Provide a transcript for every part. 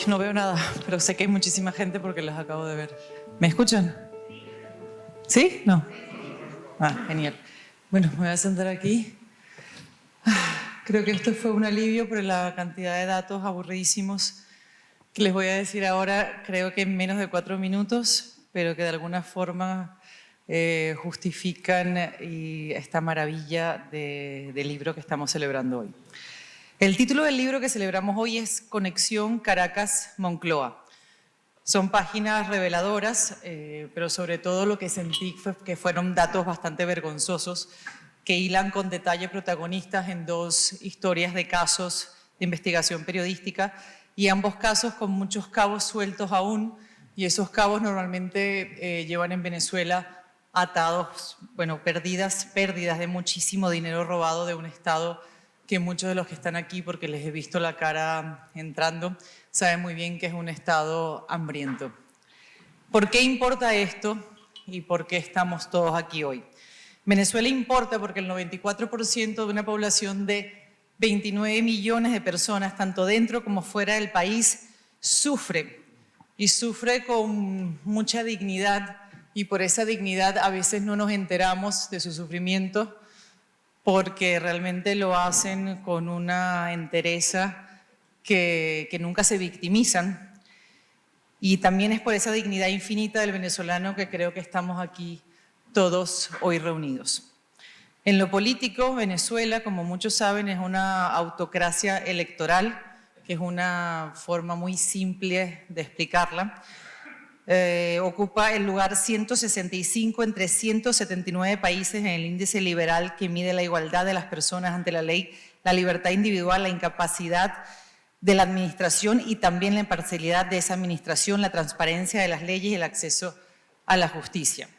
no veo nada, pero sé que hay muchísima gente porque las acabo de ver. ¿Me escuchan? ¿Sí? ¿No? Ah, genial. Bueno, me voy a sentar aquí. Creo que esto fue un alivio por la cantidad de datos aburridísimos que les voy a decir ahora, creo que en menos de 4 minutos, pero que de alguna forma justifican esta maravilla del libro que estamos celebrando hoy. El título del libro que celebramos hoy es Conexión Caracas-Moncloa. Son páginas reveladoras, pero sobre todo lo que sentí fue que fueron datos bastante vergonzosos que hilan con detalle protagonistas en 2 historias de casos de investigación periodística y ambos casos con muchos cabos sueltos aún, y esos cabos normalmente llevan en Venezuela atados, bueno, pérdidas de muchísimo dinero robado de un Estado que muchos de los que están aquí, porque les he visto la cara entrando, saben muy bien que es un Estado hambriento. ¿Por qué importa esto y por qué estamos todos aquí hoy? Venezuela importa porque el 94% de una población de 29 millones de personas, tanto dentro como fuera del país, sufre, y sufre con mucha dignidad, y por esa dignidad a veces no nos enteramos de su sufrimiento, porque realmente lo hacen con una entereza que nunca se victimizan. Y también es por esa dignidad infinita del venezolano que creo que estamos aquí todos hoy reunidos. En lo político, Venezuela, como muchos saben, es una autocracia electoral, que es una forma muy simple de explicarla. Ocupa el lugar 165 entre 179 países en el índice liberal que mide la igualdad de las personas ante la ley, la libertad individual, la incapacidad de la administración y también la imparcialidad de esa administración, la transparencia de las leyes y el acceso a la justicia.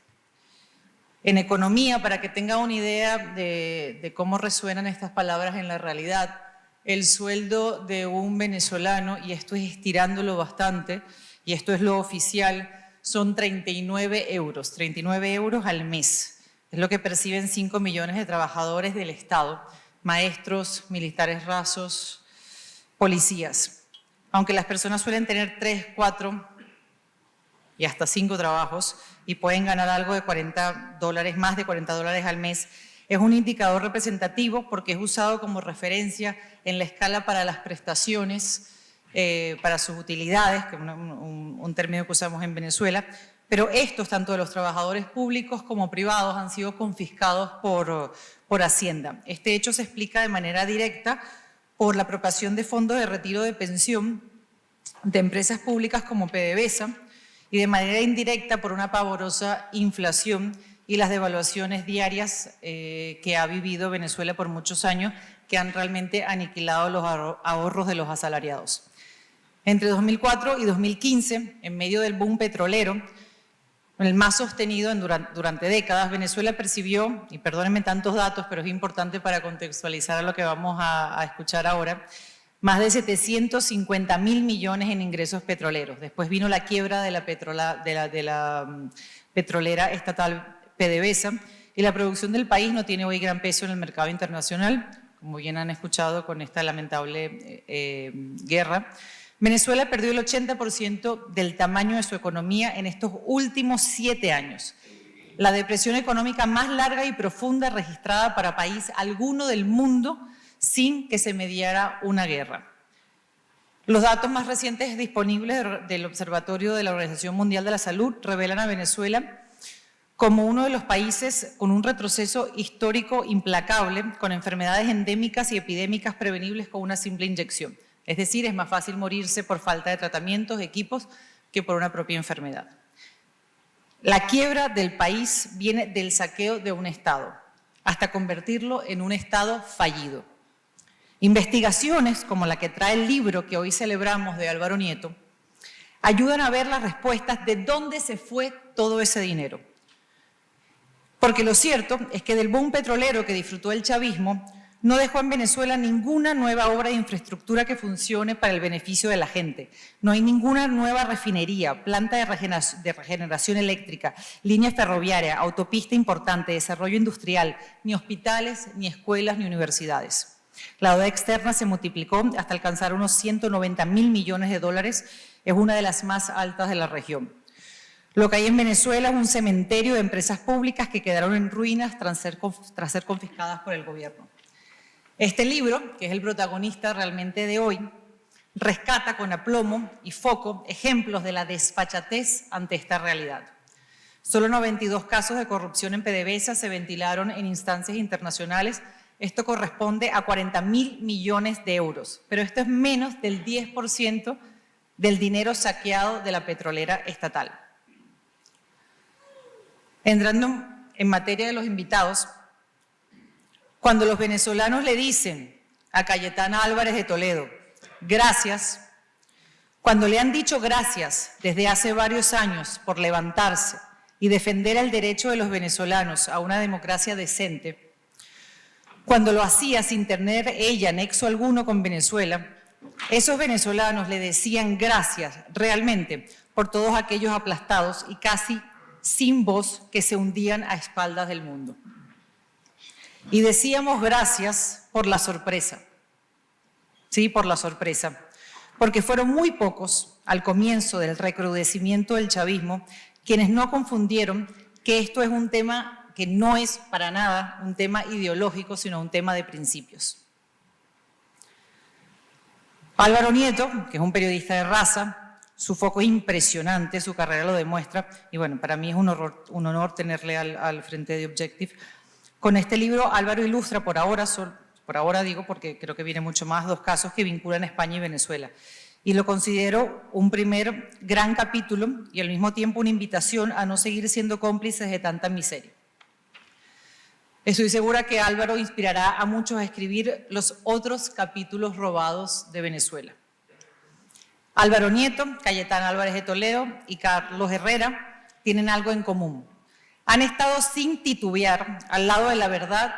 En economía, para que tenga una idea de cómo resuenan estas palabras en la realidad, el sueldo de un venezolano, y esto es estirándolo bastante, y esto es lo oficial, son 39 euros al mes. Es lo que perciben 5 millones de trabajadores del Estado, maestros, militares rasos, policías. Aunque las personas suelen tener 3, 4 y hasta 5 trabajos y pueden ganar algo de $40, más de $40 al mes, es un indicador representativo porque es usado como referencia en la escala para las prestaciones, para sus utilidades, que es un término que usamos en Venezuela, pero estos, tanto de los trabajadores públicos como privados, han sido confiscados por Hacienda. Este hecho se explica de manera directa por la apropiación de fondos de retiro de pensión de empresas públicas como PDVSA y de manera indirecta por una pavorosa inflación y las devaluaciones diarias que ha vivido Venezuela por muchos años, que han realmente aniquilado los ahorros de los asalariados. Entre 2004 y 2015, en medio del boom petrolero, el más sostenido durante décadas, Venezuela percibió, y perdónenme tantos datos, pero es importante para contextualizar a lo que vamos a escuchar ahora, más de 750.000 millones en ingresos petroleros. Después vino la quiebra de la petrolera estatal PDVSA y la producción del país no tiene hoy gran peso en el mercado internacional, como bien han escuchado con esta lamentable guerra. Venezuela perdió el 80% del tamaño de su economía en estos últimos 7 años. La depresión económica más larga y profunda registrada para país alguno del mundo sin que se mediara una guerra. Los datos más recientes disponibles del Observatorio de la Organización Mundial de la Salud revelan a Venezuela como uno de los países con un retroceso histórico implacable, con enfermedades endémicas y epidémicas prevenibles con una simple inyección. Es decir, es más fácil morirse por falta de tratamientos, equipos, que por una propia enfermedad. La quiebra del país viene del saqueo de un Estado, hasta convertirlo en un Estado fallido. Investigaciones como la que trae el libro que hoy celebramos de Álvaro Nieto ayudan a ver las respuestas de dónde se fue todo ese dinero. Porque lo cierto es que del boom petrolero que disfrutó el chavismo no dejó en Venezuela ninguna nueva obra de infraestructura que funcione para el beneficio de la gente. No hay ninguna nueva refinería, planta de regeneración eléctrica, línea ferroviaria, autopista importante, desarrollo industrial, ni hospitales, ni escuelas, ni universidades. La deuda externa se multiplicó hasta alcanzar unos 190.000 millones de dólares, es una de las más altas de la región. Lo que hay en Venezuela es un cementerio de empresas públicas que quedaron en ruinas tras ser confiscadas por el gobierno. Este libro, que es el protagonista realmente de hoy, rescata con aplomo y foco ejemplos de la desfachatez ante esta realidad. Solo 92 casos de corrupción en PDVSA se ventilaron en instancias internacionales. Esto corresponde a 40.000 millones de euros, pero esto es menos del 10% del dinero saqueado de la petrolera estatal. Entrando en materia de los invitados, cuando los venezolanos le dicen a Cayetana Álvarez de Toledo, gracias, cuando le han dicho gracias desde hace varios años por levantarse y defender el derecho de los venezolanos a una democracia decente, cuando lo hacía sin tener ella nexo alguno con Venezuela, esos venezolanos le decían gracias realmente por todos aquellos aplastados y casi sin voz que se hundían a espaldas del mundo. Y decíamos gracias por la sorpresa, sí, por la sorpresa, porque fueron muy pocos al comienzo del recrudecimiento del chavismo quienes no confundieron que esto es un tema que no es para nada un tema ideológico, sino un tema de principios. Álvaro Nieto, que es un periodista de raza, su foco es impresionante, su carrera lo demuestra, y bueno, para mí es un honor tenerle al frente de Objective. Con este libro, Álvaro ilustra por ahora digo porque creo que viene mucho más, 2 casos que vinculan España y Venezuela. Y lo considero un primer gran capítulo y al mismo tiempo una invitación a no seguir siendo cómplices de tanta miseria. Estoy segura que Álvaro inspirará a muchos a escribir los otros capítulos robados de Venezuela. Álvaro Nieto, Cayetana Álvarez de Toledo y Carlos Herrera tienen algo en común. Han estado sin titubear al lado de la verdad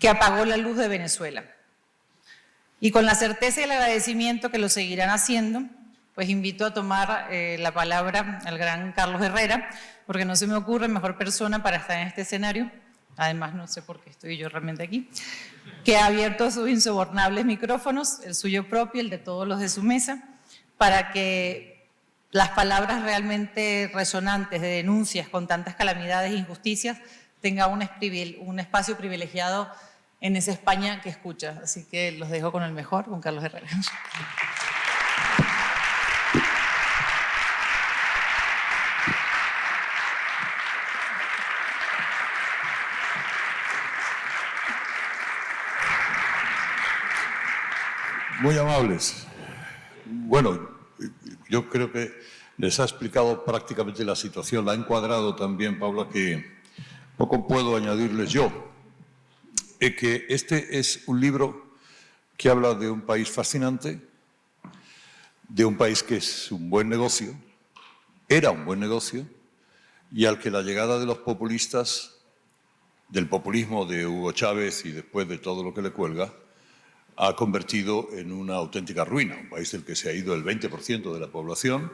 que apagó la luz de Venezuela. Y con la certeza y el agradecimiento que lo seguirán haciendo, pues invito a tomar la palabra al gran Carlos Herrera, porque no se me ocurre mejor persona para estar en este escenario, además no sé por qué estoy yo realmente aquí, que ha abierto sus insobornables micrófonos, el suyo propio, el de todos los de su mesa, para que las palabras realmente resonantes de denuncias con tantas calamidades e injusticias tengan un espacio privilegiado en esa España que escucha. Así que los dejo con el mejor, con Carlos Herrera. Muy amables. Bueno, yo creo que les ha explicado prácticamente la situación, la ha encuadrado también Paula, que poco puedo añadirles yo. Que este es un libro que habla de un país fascinante, de un país que es un buen negocio, era un buen negocio, y al que la llegada de los populistas, del populismo de Hugo Chávez y después de todo lo que le cuelga, ha convertido en una auténtica ruina, un país del que se ha ido el 20% de la población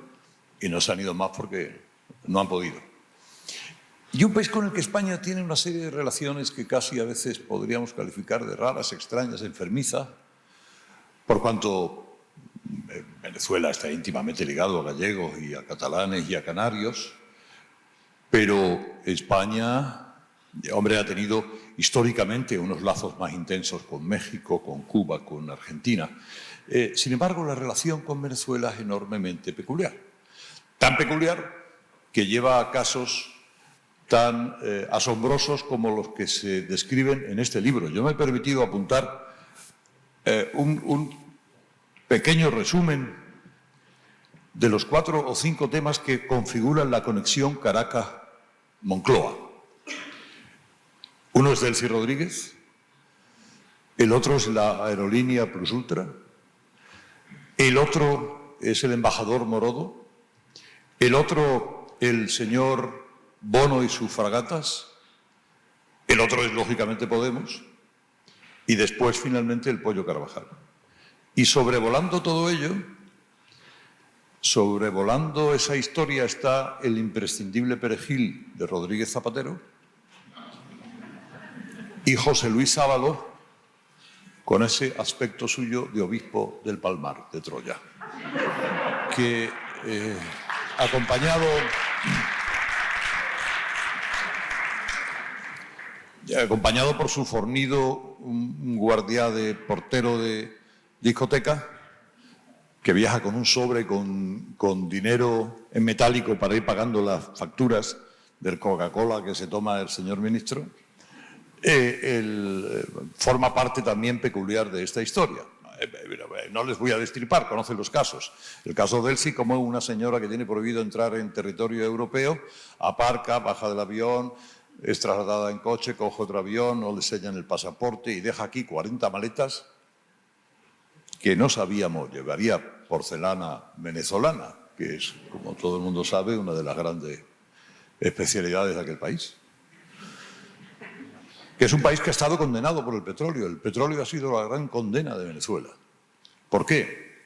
y no se han ido más porque no han podido. Y un país con el que España tiene una serie de relaciones que casi a veces podríamos calificar de raras, extrañas, enfermizas, por cuanto Venezuela está íntimamente ligado a gallegos y a catalanes y a canarios, pero España, hombre, ha tenido históricamente unos lazos más intensos con México, con Cuba, con Argentina. Sin embargo, la relación con Venezuela es enormemente peculiar. Tan peculiar que lleva a casos tan asombrosos como los que se describen en este libro. Yo me he permitido apuntar un pequeño resumen de los 4 o 5 temas que configuran la conexión Caracas-Moncloa. Uno es Delcy Rodríguez, el otro es la aerolínea Plus Ultra, el otro es el embajador Morodo, el otro el señor Bono y sus fragatas, el otro es lógicamente Podemos y después finalmente el Pollo Carvajal. Y sobrevolando todo ello, sobrevolando esa historia está el imprescindible perejil de Rodríguez Zapatero y José Luis Ábalos, con ese aspecto suyo de obispo del Palmar, de Troya, que acompañado por su fornido un guardia de portero de discoteca, que viaja con un sobre con dinero en metálico para ir pagando las facturas del Coca-Cola que se toma el señor ministro, forma parte también peculiar de esta historia. No les voy a destripar, conocen los casos. El caso de Elsie, como una señora que tiene prohibido entrar en territorio europeo, aparca, baja del avión, es trasladada en coche, coge otro avión, no le sellan el pasaporte y deja aquí 40 maletas que no sabíamos, llevaría porcelana venezolana, que es, como todo el mundo sabe, una de las grandes especialidades de aquel país. Que es un país que ha estado condenado por el petróleo. El petróleo ha sido la gran condena de Venezuela. ¿Por qué?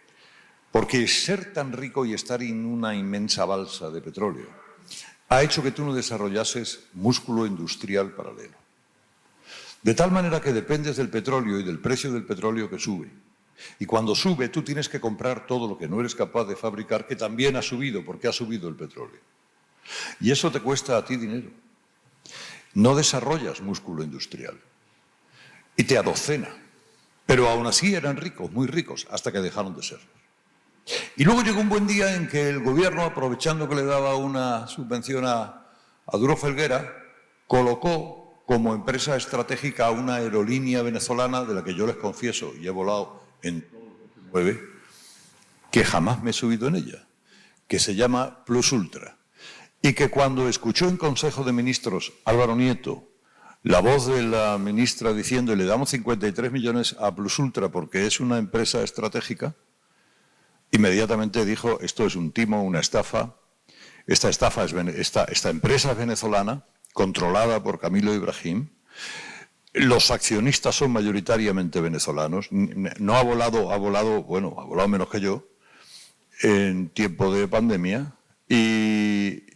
Porque ser tan rico y estar en una inmensa balsa de petróleo ha hecho que tú no desarrollases músculo industrial paralelo. De tal manera que dependes del petróleo y del precio del petróleo que sube. Y cuando sube, tú tienes que comprar todo lo que no eres capaz de fabricar, que también ha subido, porque ha subido el petróleo. Y eso te cuesta a ti dinero. No desarrollas músculo industrial. Y te adocena. Pero aún así eran ricos, muy ricos, hasta que dejaron de serlo. Y luego llegó un buen día en que el gobierno, aprovechando que le daba una subvención a Duro Felguera, colocó como empresa estratégica a una aerolínea venezolana, de la que yo les confieso, y he volado en todo lo que se mueve, que jamás me he subido en ella, que se llama Plus Ultra. Y que cuando escuchó en Consejo de Ministros Álvaro Nieto la voz de la ministra diciendo le damos 53 millones a Plus Ultra porque es una empresa estratégica, inmediatamente dijo esto es un timo, una estafa. Esta empresa es venezolana, controlada por Camilo Ibrahim. Los accionistas son mayoritariamente venezolanos. No ha volado menos que yo en tiempo de pandemia. ¿Y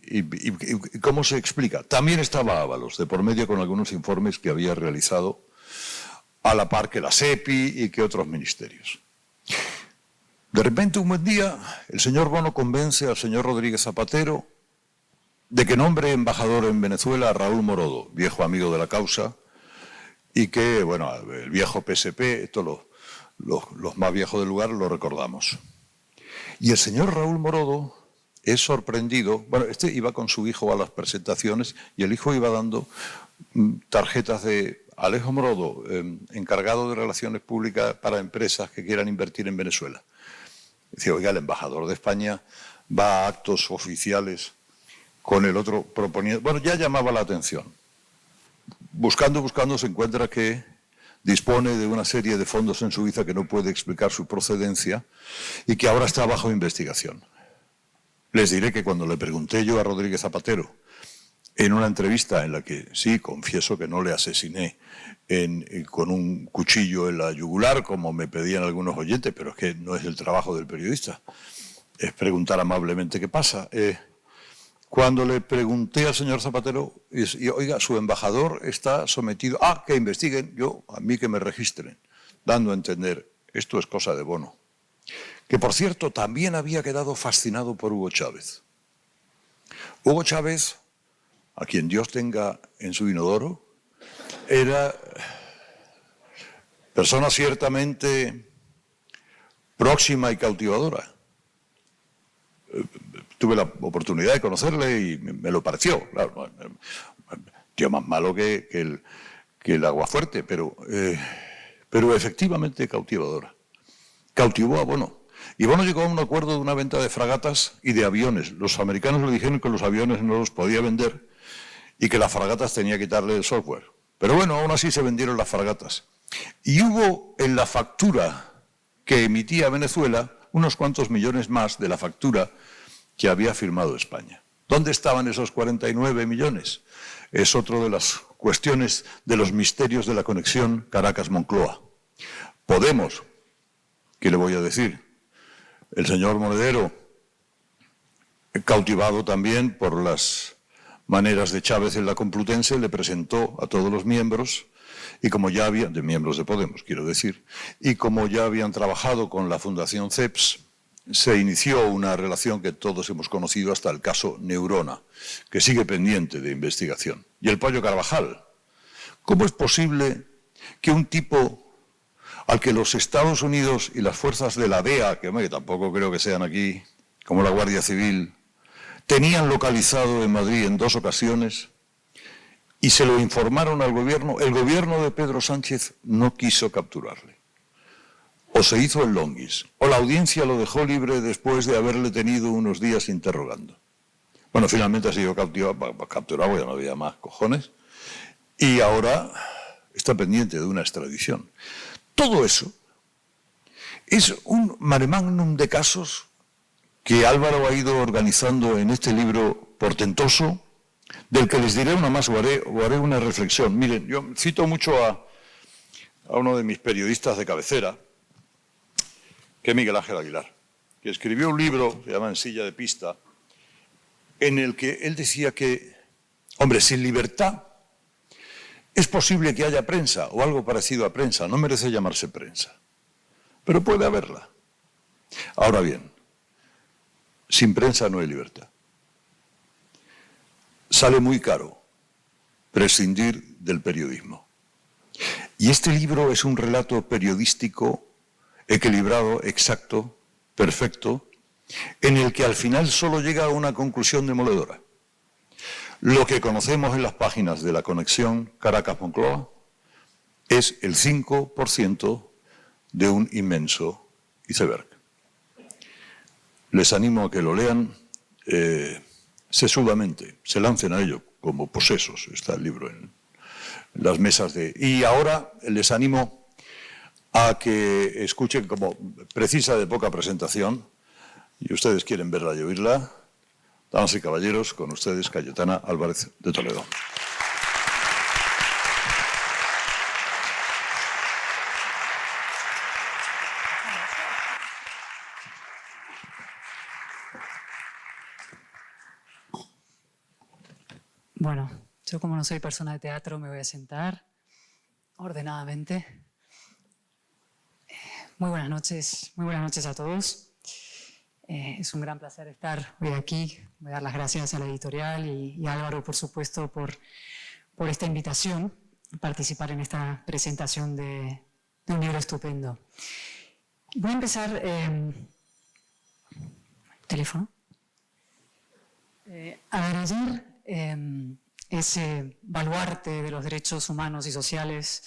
cómo se explica? También estaba Ábalos, de por medio, con algunos informes que había realizado a la par que la SEPI y que otros ministerios. De repente, un buen día, el señor Bono convence al señor Rodríguez Zapatero de que nombre embajador en Venezuela a Raúl Morodo, viejo amigo de la causa, y que, bueno, el viejo PSP, esto los más viejos del lugar lo recordamos. Y el señor Raúl Morodo es sorprendido, bueno, este iba con su hijo a las presentaciones y el hijo iba dando tarjetas de Alejo Morodo, encargado de relaciones públicas para empresas que quieran invertir en Venezuela. Decía, oiga, el embajador de España va a actos oficiales con el otro proponiendo. Bueno, ya llamaba la atención. Buscando, se encuentra que dispone de una serie de fondos en Suiza que no puede explicar su procedencia y que ahora está bajo investigación. Les diré que cuando le pregunté yo a Rodríguez Zapatero, en una entrevista en la que sí, confieso que no le asesiné con un cuchillo en la yugular, como me pedían algunos oyentes, pero es que no es el trabajo del periodista, es preguntar amablemente qué pasa. Cuando le pregunté al señor Zapatero, y, oiga, su embajador está sometido, que investiguen, a mí que me registren, dando a entender, esto es cosa de Bono. Que, por cierto, también había quedado fascinado por Hugo Chávez. Hugo Chávez, a quien Dios tenga en su inodoro, era persona ciertamente próxima y cautivadora. Tuve la oportunidad de conocerle y me lo pareció. Claro, tío más malo que el aguafuerte, pero efectivamente cautivadora. Cautivó a Bono. Y Bono llegó a un acuerdo de una venta de fragatas y de aviones. Los americanos le dijeron que los aviones no los podía vender y que las fragatas tenía que quitarle el software. Pero bueno, aún así se vendieron las fragatas. Y hubo en la factura que emitía Venezuela unos cuantos millones más de la factura que había firmado España. ¿Dónde estaban esos 49 millones? Es otra de las cuestiones de los misterios de la conexión Caracas-Moncloa. Podemos, ¿qué le voy a decir? El señor Monedero, cautivado también por las maneras de Chávez en la Complutense, le presentó a todos los miembros, y como ya había, de miembros de Podemos, quiero decir, y como ya habían trabajado con la Fundación CEPS, se inició una relación que todos hemos conocido hasta el caso Neurona, que sigue pendiente de investigación. Y el Pollo Carvajal. ¿Cómo es posible que un tipo al que los Estados Unidos y las fuerzas de la DEA, que tampoco creo que sean aquí, como la Guardia Civil, tenían localizado en Madrid en 2 ocasiones y se lo informaron al gobierno, el gobierno de Pedro Sánchez no quiso capturarle? O se hizo el longuis, o la audiencia lo dejó libre después de haberle tenido unos días interrogando. Bueno, finalmente ha sido capturado, ya no había más cojones, y ahora está pendiente de una extradición. Todo eso es un mare magnum de casos que Álvaro ha ido organizando en este libro portentoso, del que les diré una más o haré una reflexión. Miren, yo cito mucho a uno de mis periodistas de cabecera, que es Miguel Ángel Aguilar, que escribió un libro, se llama En silla de pista, en el que él decía que, hombre, sin libertad es posible que haya prensa o algo parecido a prensa, no merece llamarse prensa, pero puede haberla. Ahora bien, sin prensa no hay libertad. Sale muy caro prescindir del periodismo. Y este libro es un relato periodístico equilibrado, exacto, perfecto, en el que al final solo llega a una conclusión demoledora. Lo que conocemos en las páginas de la conexión Caracas-Moncloa es el 5% de un inmenso iceberg. Les animo a que lo lean sesudamente, se lancen a ello como posesos. Está el libro en las mesas de... Y ahora les animo a que escuchen, como precisa de poca presentación, y ustedes quieren verla y oírla, damas y caballeros, con ustedes Cayetana Álvarez de Toledo. Bueno, yo como no soy persona de teatro me voy a sentar ordenadamente. Muy buenas noches a todos. Es un gran placer estar hoy aquí. Voy a dar las gracias a la editorial y a Álvaro, por supuesto, por esta invitación a participar en esta presentación de un libro estupendo. Voy a empezar... ¿Teléfono? A ver, ayer ese baluarte de los derechos humanos y sociales,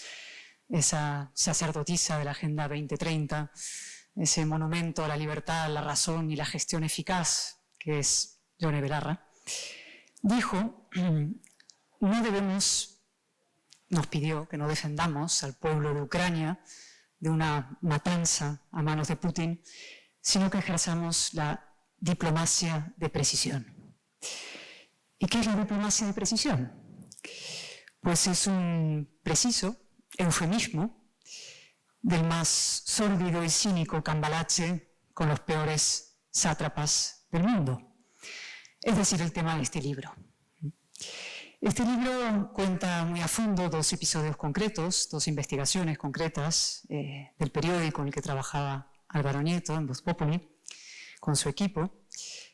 esa sacerdotisa de la Agenda 2030, ese monumento a la libertad, la razón y la gestión eficaz, que es Yone Belarra, dijo, nos pidió que no defendamos al pueblo de Ucrania de una matanza a manos de Putin, sino que ejerzamos la diplomacia de precisión. ¿Y qué es la diplomacia de precisión? Pues es un preciso eufemismo del más sórdido y cínico cambalache con los peores sátrapas del mundo. Es decir, el tema de este libro. Este libro cuenta muy a fondo 2 episodios concretos, 2 investigaciones concretas del periódico en el que trabajaba Álvaro Nieto, en Voz Populi, con su equipo,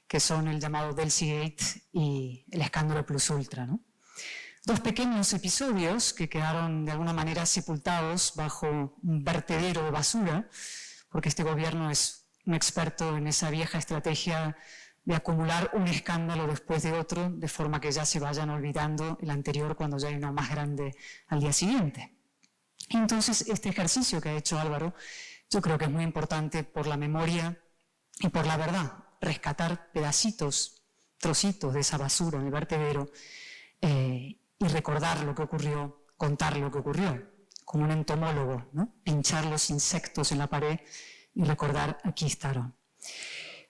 que son el llamado Delsigate y el escándalo Plus Ultra, ¿no? 2 pequeños episodios que quedaron de alguna manera sepultados bajo un vertedero de basura, porque este gobierno es un experto en esa vieja estrategia de acumular un escándalo después de otro, de forma que ya se vayan olvidando el anterior cuando ya hay uno más grande al día siguiente. Y entonces este ejercicio que ha hecho Álvaro, yo creo que es muy importante por la memoria y por la verdad, rescatar pedacitos, trocitos de esa basura en el vertedero y recordar lo que ocurrió, contar lo que ocurrió, como un entomólogo, ¿no? Pinchar los insectos en la pared y recordar aquí estaban.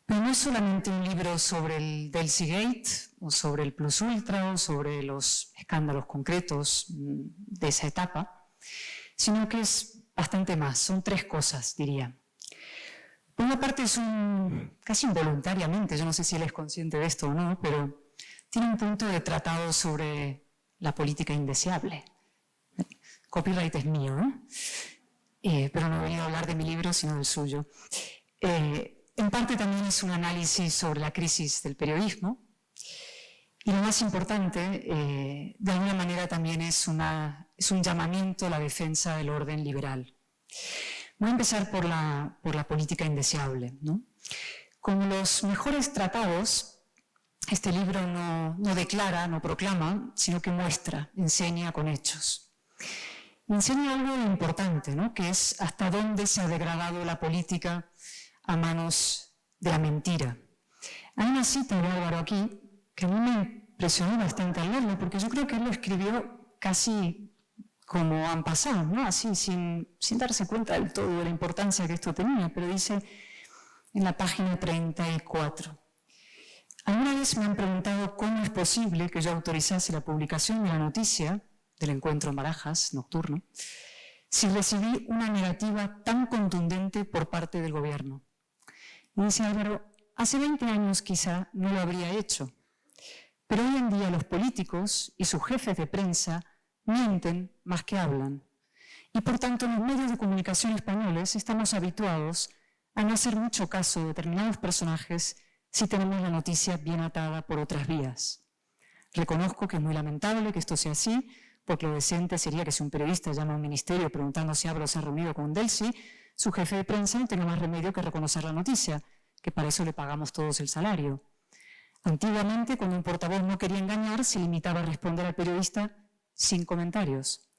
Pero no es solamente un libro sobre el Delsigate o sobre el Plus Ultra o sobre los escándalos concretos de esa etapa, sino que es bastante más, son 3 cosas, diría. Por una parte es casi involuntariamente, yo no sé si él es consciente de esto o no, pero tiene un punto de tratado sobre la política indeseable. Copyright es mío, pero no he venido a hablar de mi libro, sino del suyo. En parte también es un análisis sobre la crisis del periodismo, y lo más importante, de alguna manera también es un llamamiento a la defensa del orden liberal. Voy a empezar por la política indeseable, ¿no? Como los mejores tratados, este libro no declara, no proclama, sino que muestra, enseña con hechos. Enseña algo importante, ¿no? Que es hasta dónde se ha degradado la política a manos de la mentira. Hay una cita de Álvaro aquí que a mí me impresionó bastante al leerlo, porque yo creo que él lo escribió casi como han pasado, ¿no? Así, sin darse cuenta del todo de la importancia que esto tenía, pero dice en la página 34. Alguna vez me han preguntado cómo es posible que yo autorizase la publicación de la noticia del encuentro en Barajas, nocturno, si recibí una negativa tan contundente por parte del gobierno. Y dice Álvaro, hace 20 años quizá no lo habría hecho, pero hoy en día los políticos y sus jefes de prensa mienten más que hablan. Y por tanto, en los medios de comunicación españoles estamos habituados a no hacer mucho caso de determinados personajes si tenemos la noticia bien atada por otras vías. Reconozco que es muy lamentable que esto sea así, porque lo decente sería que si un periodista llama a un ministerio preguntando si Ábalos se ha reunido con Delcy, su jefe de prensa no tenga más remedio que reconocer la noticia, que para eso le pagamos todos el salario. Antiguamente, cuando un portavoz no quería engañar, se limitaba a responder al periodista sin comentarios.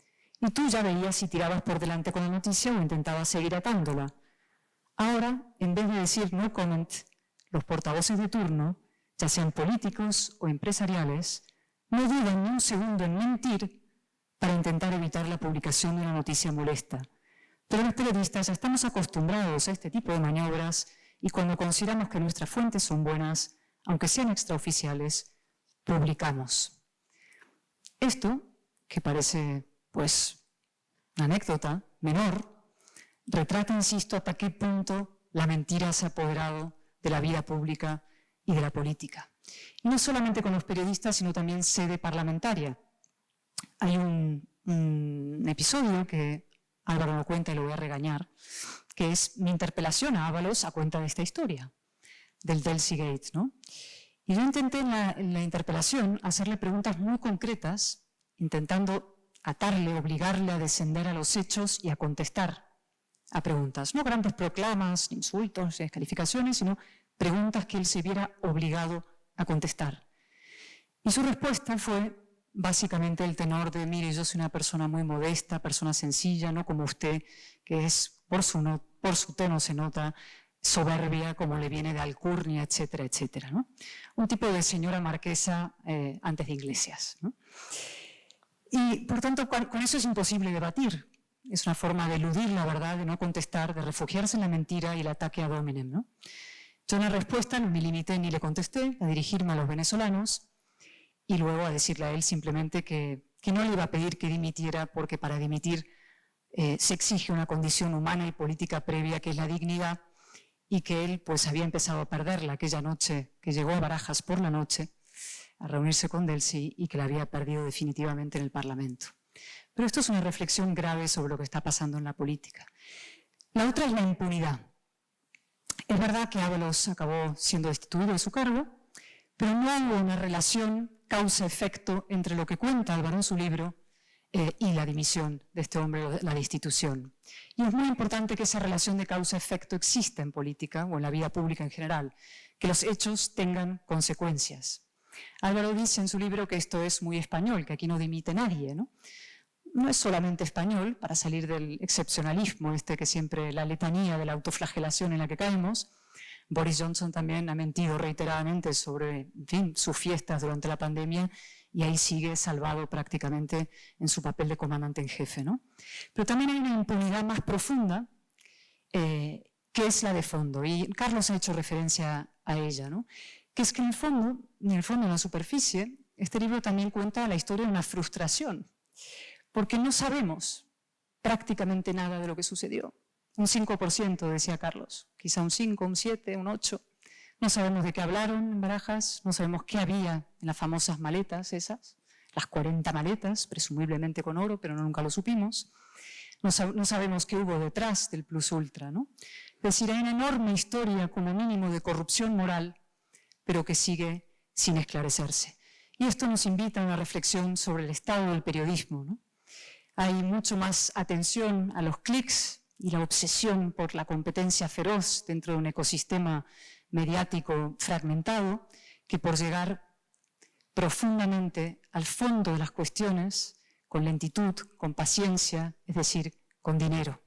Y tú ya veías si tirabas por delante con la noticia o intentabas seguir atándola. Ahora, en vez de decir no comment, los portavoces de turno, ya sean políticos o empresariales, no dudan ni un segundo en mentir para intentar evitar la publicación de una noticia molesta. Pero los periodistas ya estamos acostumbrados a este tipo de maniobras y cuando consideramos que nuestras fuentes son buenas, aunque sean extraoficiales, publicamos. Esto, que parece, pues, una anécdota menor, retrata, insisto, hasta qué punto la mentira se ha apoderado de la vida pública y de la política. Y no solamente con los periodistas, sino también sede parlamentaria. Hay un episodio que Álvaro no cuenta y lo voy a regañar, que es mi interpelación a Ábalos a cuenta de esta historia, del Delcy Gate, ¿no? Y yo intenté en la interpelación hacerle preguntas muy concretas, intentando atarle, obligarle a descender a los hechos y a contestar a preguntas. No grandes proclamas, insultos, descalificaciones, sino preguntas que él se viera obligado a contestar. Y su respuesta fue básicamente el tenor de, mire, yo soy una persona muy modesta, persona sencilla, no como usted, que es, por su tono se nota, soberbia, como le viene de alcurnia, etcétera, etcétera, ¿no? Un tipo de señora marquesa antes de Iglesias, ¿no? Y, por tanto, con eso es imposible debatir. Es una forma de eludir la verdad, de no contestar, de refugiarse en la mentira y el ataque ad hominem, ¿no? Yo en la respuesta no me limité ni le contesté, a dirigirme a los venezolanos y luego a decirle a él simplemente que no le iba a pedir que dimitiera porque para dimitir se exige una condición humana y política previa que es la dignidad y que él pues había empezado a perderla aquella noche que llegó a Barajas por la noche a reunirse con Delcy y que la había perdido definitivamente en el Parlamento. Pero esto es una reflexión grave sobre lo que está pasando en la política. La otra es la impunidad. Es verdad que Ábalos acabó siendo destituido de su cargo, pero no hubo una relación causa-efecto entre lo que cuenta Álvaro en su libro y la dimisión de este hombre, la destitución. Y es muy importante que esa relación de causa-efecto exista en política o en la vida pública en general, que los hechos tengan consecuencias. Álvaro dice en su libro que esto es muy español, que aquí no dimite nadie, ¿no? No es solamente español, para salir del excepcionalismo, que siempre la letanía de la autoflagelación en la que caemos. Boris Johnson también ha mentido reiteradamente sobre, en fin, sus fiestas durante la pandemia y ahí sigue salvado prácticamente en su papel de comandante en jefe, ¿no? Pero también hay una impunidad más profunda que es la de fondo y Carlos ha hecho referencia a ella, ¿no? Que es que en el fondo, en la superficie, este libro también cuenta la historia de una frustración. Porque no sabemos prácticamente nada de lo que sucedió. Un 5%, decía Carlos, quizá un 5, un 7, un 8. No sabemos de qué hablaron en Barajas, no sabemos qué había en las famosas maletas esas, las 40 maletas, presumiblemente con oro, pero nunca lo supimos. No sabemos qué hubo detrás del plus ultra, ¿no? Es decir, hay una enorme historia, como mínimo, de corrupción moral, pero que sigue sin esclarecerse. Y esto nos invita a una reflexión sobre el estado del periodismo, ¿no? Hay mucho más atención a los clics y la obsesión por la competencia feroz dentro de un ecosistema mediático fragmentado que por llegar profundamente al fondo de las cuestiones con lentitud, con paciencia, es decir, con dinero.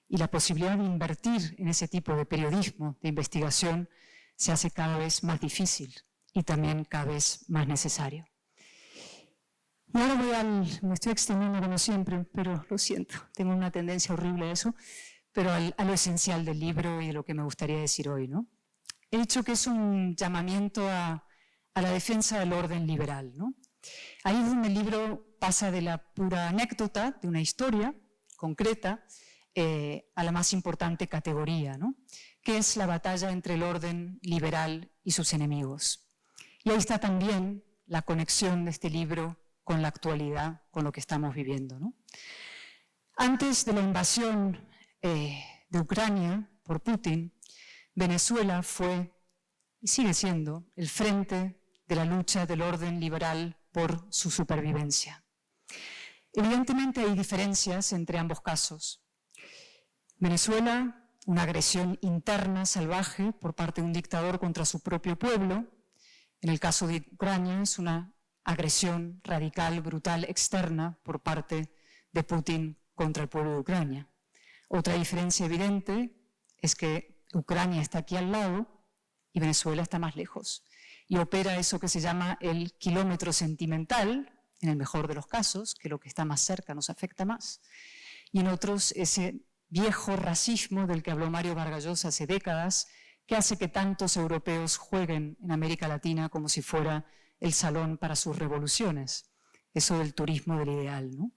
Y la posibilidad de invertir en ese tipo de periodismo, de investigación, se hace cada vez más difícil y también cada vez más necesario. Y ahora me estoy extendiendo como siempre, pero lo siento, tengo una tendencia horrible a eso, pero a lo esencial del libro y de lo que me gustaría decir hoy, ¿no? He dicho que es un llamamiento a la defensa del orden liberal, ¿no? Ahí es donde el libro pasa de la pura anécdota, de una historia concreta, a la más importante categoría, ¿no? Que es la batalla entre el orden liberal y sus enemigos. Y ahí está también la conexión de este libro con la actualidad, con lo que estamos viviendo, ¿no? Antes de la invasión de Ucrania por Putin, Venezuela fue y sigue siendo el frente de la lucha del orden liberal por su supervivencia. Evidentemente hay diferencias entre ambos casos. Venezuela, una agresión interna salvaje por parte de un dictador contra su propio pueblo. En el caso de Ucrania es una agresión radical, brutal, externa por parte de Putin contra el pueblo de Ucrania. Otra diferencia evidente es que Ucrania está aquí al lado y Venezuela está más lejos. Y opera eso que se llama el kilómetro sentimental, en el mejor de los casos, que lo que está más cerca nos afecta más. Y en otros, ese viejo racismo del que habló Mario Vargas Llosa hace décadas, que hace que tantos europeos jueguen en América Latina como si fuera el salón para sus revoluciones. Eso del turismo del ideal, ¿no?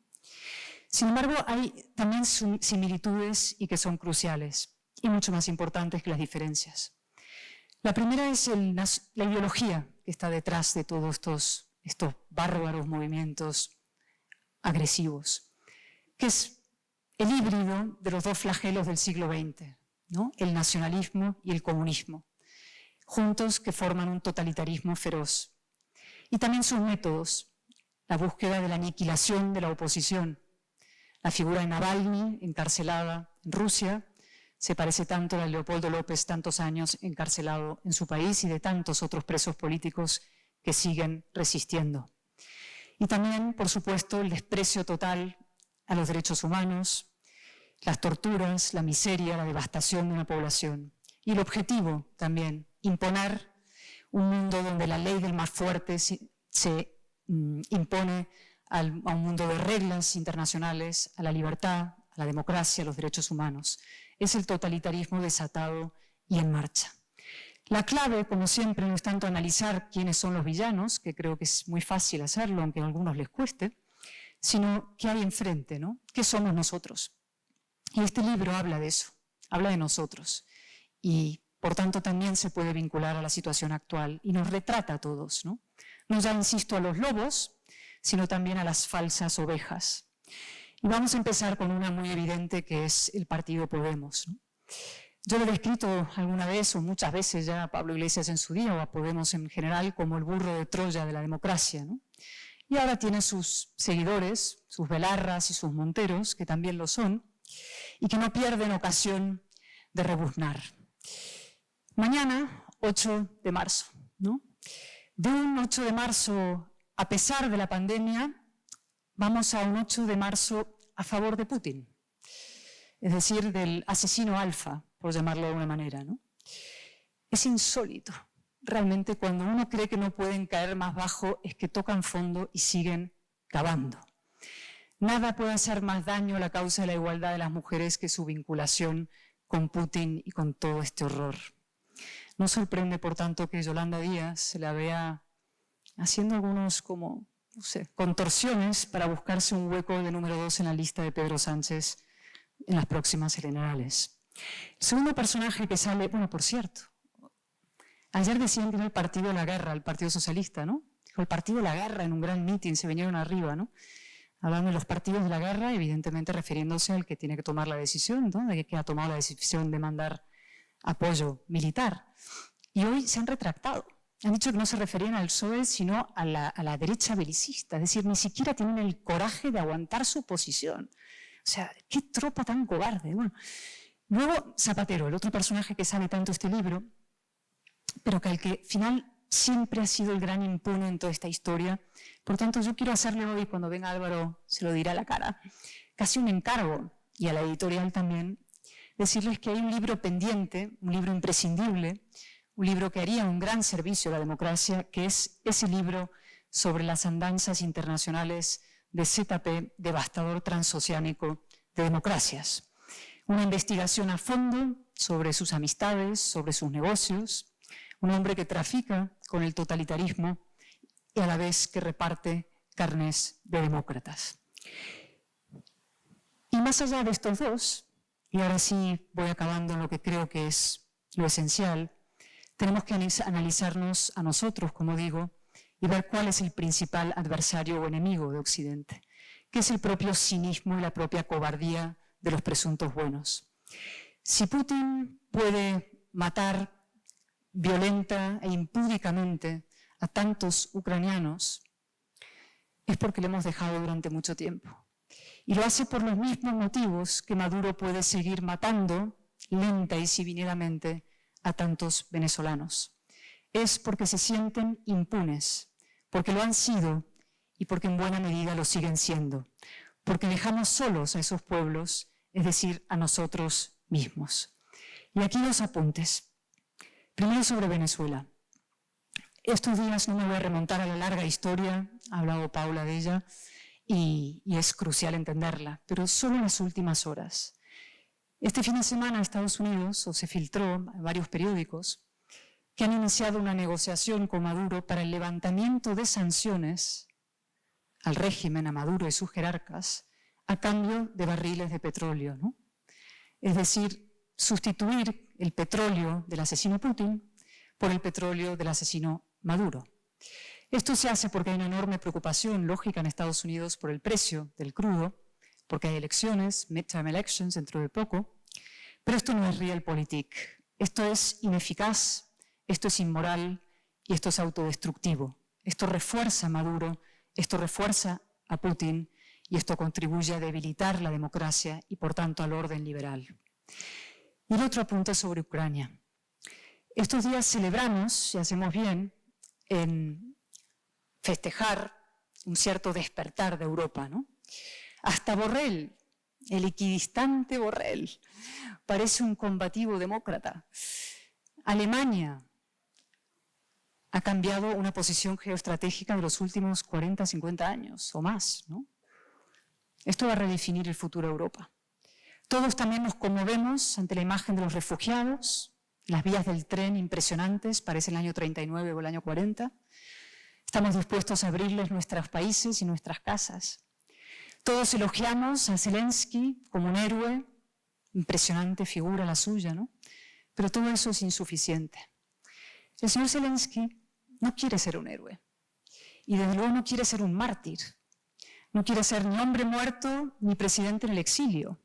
Sin embargo, hay también similitudes y que son cruciales y mucho más importantes que las diferencias. La primera es la ideología que está detrás de todos estos bárbaros movimientos agresivos, que es el híbrido de los dos flagelos del siglo XX, ¿no? El nacionalismo y el comunismo, juntos que forman un totalitarismo feroz. Y también sus métodos, la búsqueda de la aniquilación de la oposición. La figura de Navalny, encarcelada en Rusia, se parece tanto a la de Leopoldo López, tantos años encarcelado en su país, y de tantos otros presos políticos que siguen resistiendo. Y también, por supuesto, el desprecio total a los derechos humanos, las torturas, la miseria, la devastación de una población. Y el objetivo también, imponer un mundo donde la ley del más fuerte se impone a un mundo de reglas internacionales, a la libertad, a la democracia, a los derechos humanos. Es el totalitarismo desatado y en marcha. La clave, como siempre, no es tanto analizar quiénes son los villanos, que creo que es muy fácil hacerlo, aunque a algunos les cueste, sino qué hay enfrente, ¿no? ¿Qué somos nosotros? Y este libro habla de eso, habla de nosotros. Y, por tanto, también se puede vincular a la situación actual y nos retrata a todos, ¿no? No ya, insisto, a los lobos, sino también a las falsas ovejas. Y vamos a empezar con una muy evidente, que es el partido Podemos, ¿no? Yo lo he descrito alguna vez o muchas veces ya a Pablo Iglesias en su día o a Podemos en general como el burro de Troya de la democracia, ¿no? Y ahora tiene sus seguidores, sus Belarras y sus Monteros, que también lo son, y que no pierden ocasión de rebuznar. Mañana, 8 de marzo, ¿no? De un 8 de marzo, a pesar de la pandemia, vamos a un 8 de marzo a favor de Putin, es decir, del asesino alfa, por llamarlo de alguna manera, ¿no? Es insólito. Realmente, cuando uno cree que no pueden caer más bajo, es que tocan fondo y siguen cavando. Nada puede hacer más daño a la causa de la igualdad de las mujeres que su vinculación con Putin y con todo este horror. No sorprende, por tanto, que Yolanda Díaz se la vea haciendo algunos como, no sé, contorsiones para buscarse un hueco de número 2 en la lista de Pedro Sánchez en las próximas generales. El segundo personaje que sale, bueno, por cierto, Ayer decían que era el partido de la guerra, el Partido Socialista, ¿no? Dijo el partido de la guerra en un gran meeting, se vinieron arriba, ¿no? Hablando de los partidos de la guerra, evidentemente refiriéndose al que tiene que tomar la decisión, ¿no? De que ha tomado la decisión de mandar apoyo militar. Y hoy se han retractado. Han dicho que no se referían al PSOE, sino a la derecha belicista. Es decir, ni siquiera tienen el coraje de aguantar su posición. O sea, qué tropa tan cobarde. Bueno, luego Zapatero, el otro personaje que sale tanto este libro, pero que al que al final siempre ha sido el gran impune en toda esta historia. Por tanto, yo quiero hacerle hoy, cuando venga Álvaro, se lo dirá a la cara, casi un encargo, y a la editorial también, decirles que hay un libro pendiente, un libro imprescindible, un libro que haría un gran servicio a la democracia, que es ese libro sobre las andanzas internacionales de ZP, devastador transoceánico de democracias. Una investigación a fondo sobre sus amistades, sobre sus negocios, un hombre que trafica con el totalitarismo y a la vez que reparte carnes de demócratas. Y más allá de estos dos, y ahora sí voy acabando en lo que creo que es lo esencial, tenemos que analizarnos a nosotros, como digo, y ver cuál es el principal adversario o enemigo de Occidente, que es el propio cinismo y la propia cobardía de los presuntos buenos. Si Putin puede matar violenta e impúdicamente a tantos ucranianos, es porque le hemos dejado durante mucho tiempo. Y lo hace por los mismos motivos que Maduro puede seguir matando lenta y civilmente a tantos venezolanos. Es porque se sienten impunes, porque lo han sido y porque en buena medida lo siguen siendo, porque dejamos solos a esos pueblos, es decir, a nosotros mismos. Y aquí dos apuntes. Primero sobre Venezuela. Estos días no me voy a remontar a la larga historia, ha hablado Paula de ella, y es crucial entenderla, pero solo en las últimas horas. Este fin de semana Estados Unidos, o se filtró en varios periódicos, que han iniciado una negociación con Maduro para el levantamiento de sanciones al régimen, a Maduro y sus jerarcas, a cambio de barriles de petróleo, ¿no? Es decir, sustituir el petróleo del asesino Putin por el petróleo del asesino Maduro. Esto se hace porque hay una enorme preocupación lógica en Estados Unidos por el precio del crudo, porque hay elecciones, midterm elections, dentro de poco, pero esto no es realpolitik. Esto es ineficaz, esto es inmoral y esto es autodestructivo. Esto refuerza a Maduro, esto refuerza a Putin y esto contribuye a debilitar la democracia y, por tanto, al orden liberal. Y el otro apunte sobre Ucrania. Estos días celebramos, y hacemos bien, en festejar un cierto despertar de Europa, ¿no? Hasta Borrell, el equidistante Borrell, parece un combativo demócrata. Alemania ha cambiado una posición geoestratégica de los últimos 40, 50 años o más, ¿no? Esto va a redefinir el futuro de Europa. Todos también nos conmovemos ante la imagen de los refugiados, las vías del tren impresionantes, parece el año 39 o el año 40. Estamos dispuestos a abrirles nuestros países y nuestras casas. Todos elogiamos a Zelensky como un héroe, impresionante figura la suya, ¿no? Pero todo eso es insuficiente. El señor Zelensky no quiere ser un héroe y desde luego no quiere ser un mártir. No quiere ser ni hombre muerto ni presidente en el exilio.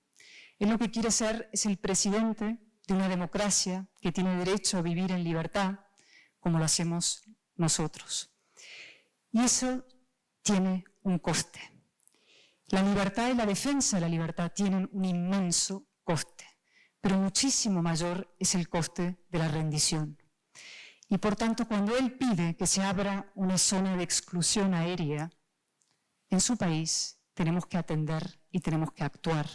Él lo que quiere ser es el presidente de una democracia que tiene derecho a vivir en libertad, como lo hacemos nosotros. Y eso tiene un coste. La libertad y la defensa de la libertad tienen un inmenso coste, pero muchísimo mayor es el coste de la rendición. Y por tanto, cuando él pide que se abra una zona de exclusión aérea en su país, tenemos que atender y tenemos que actuar,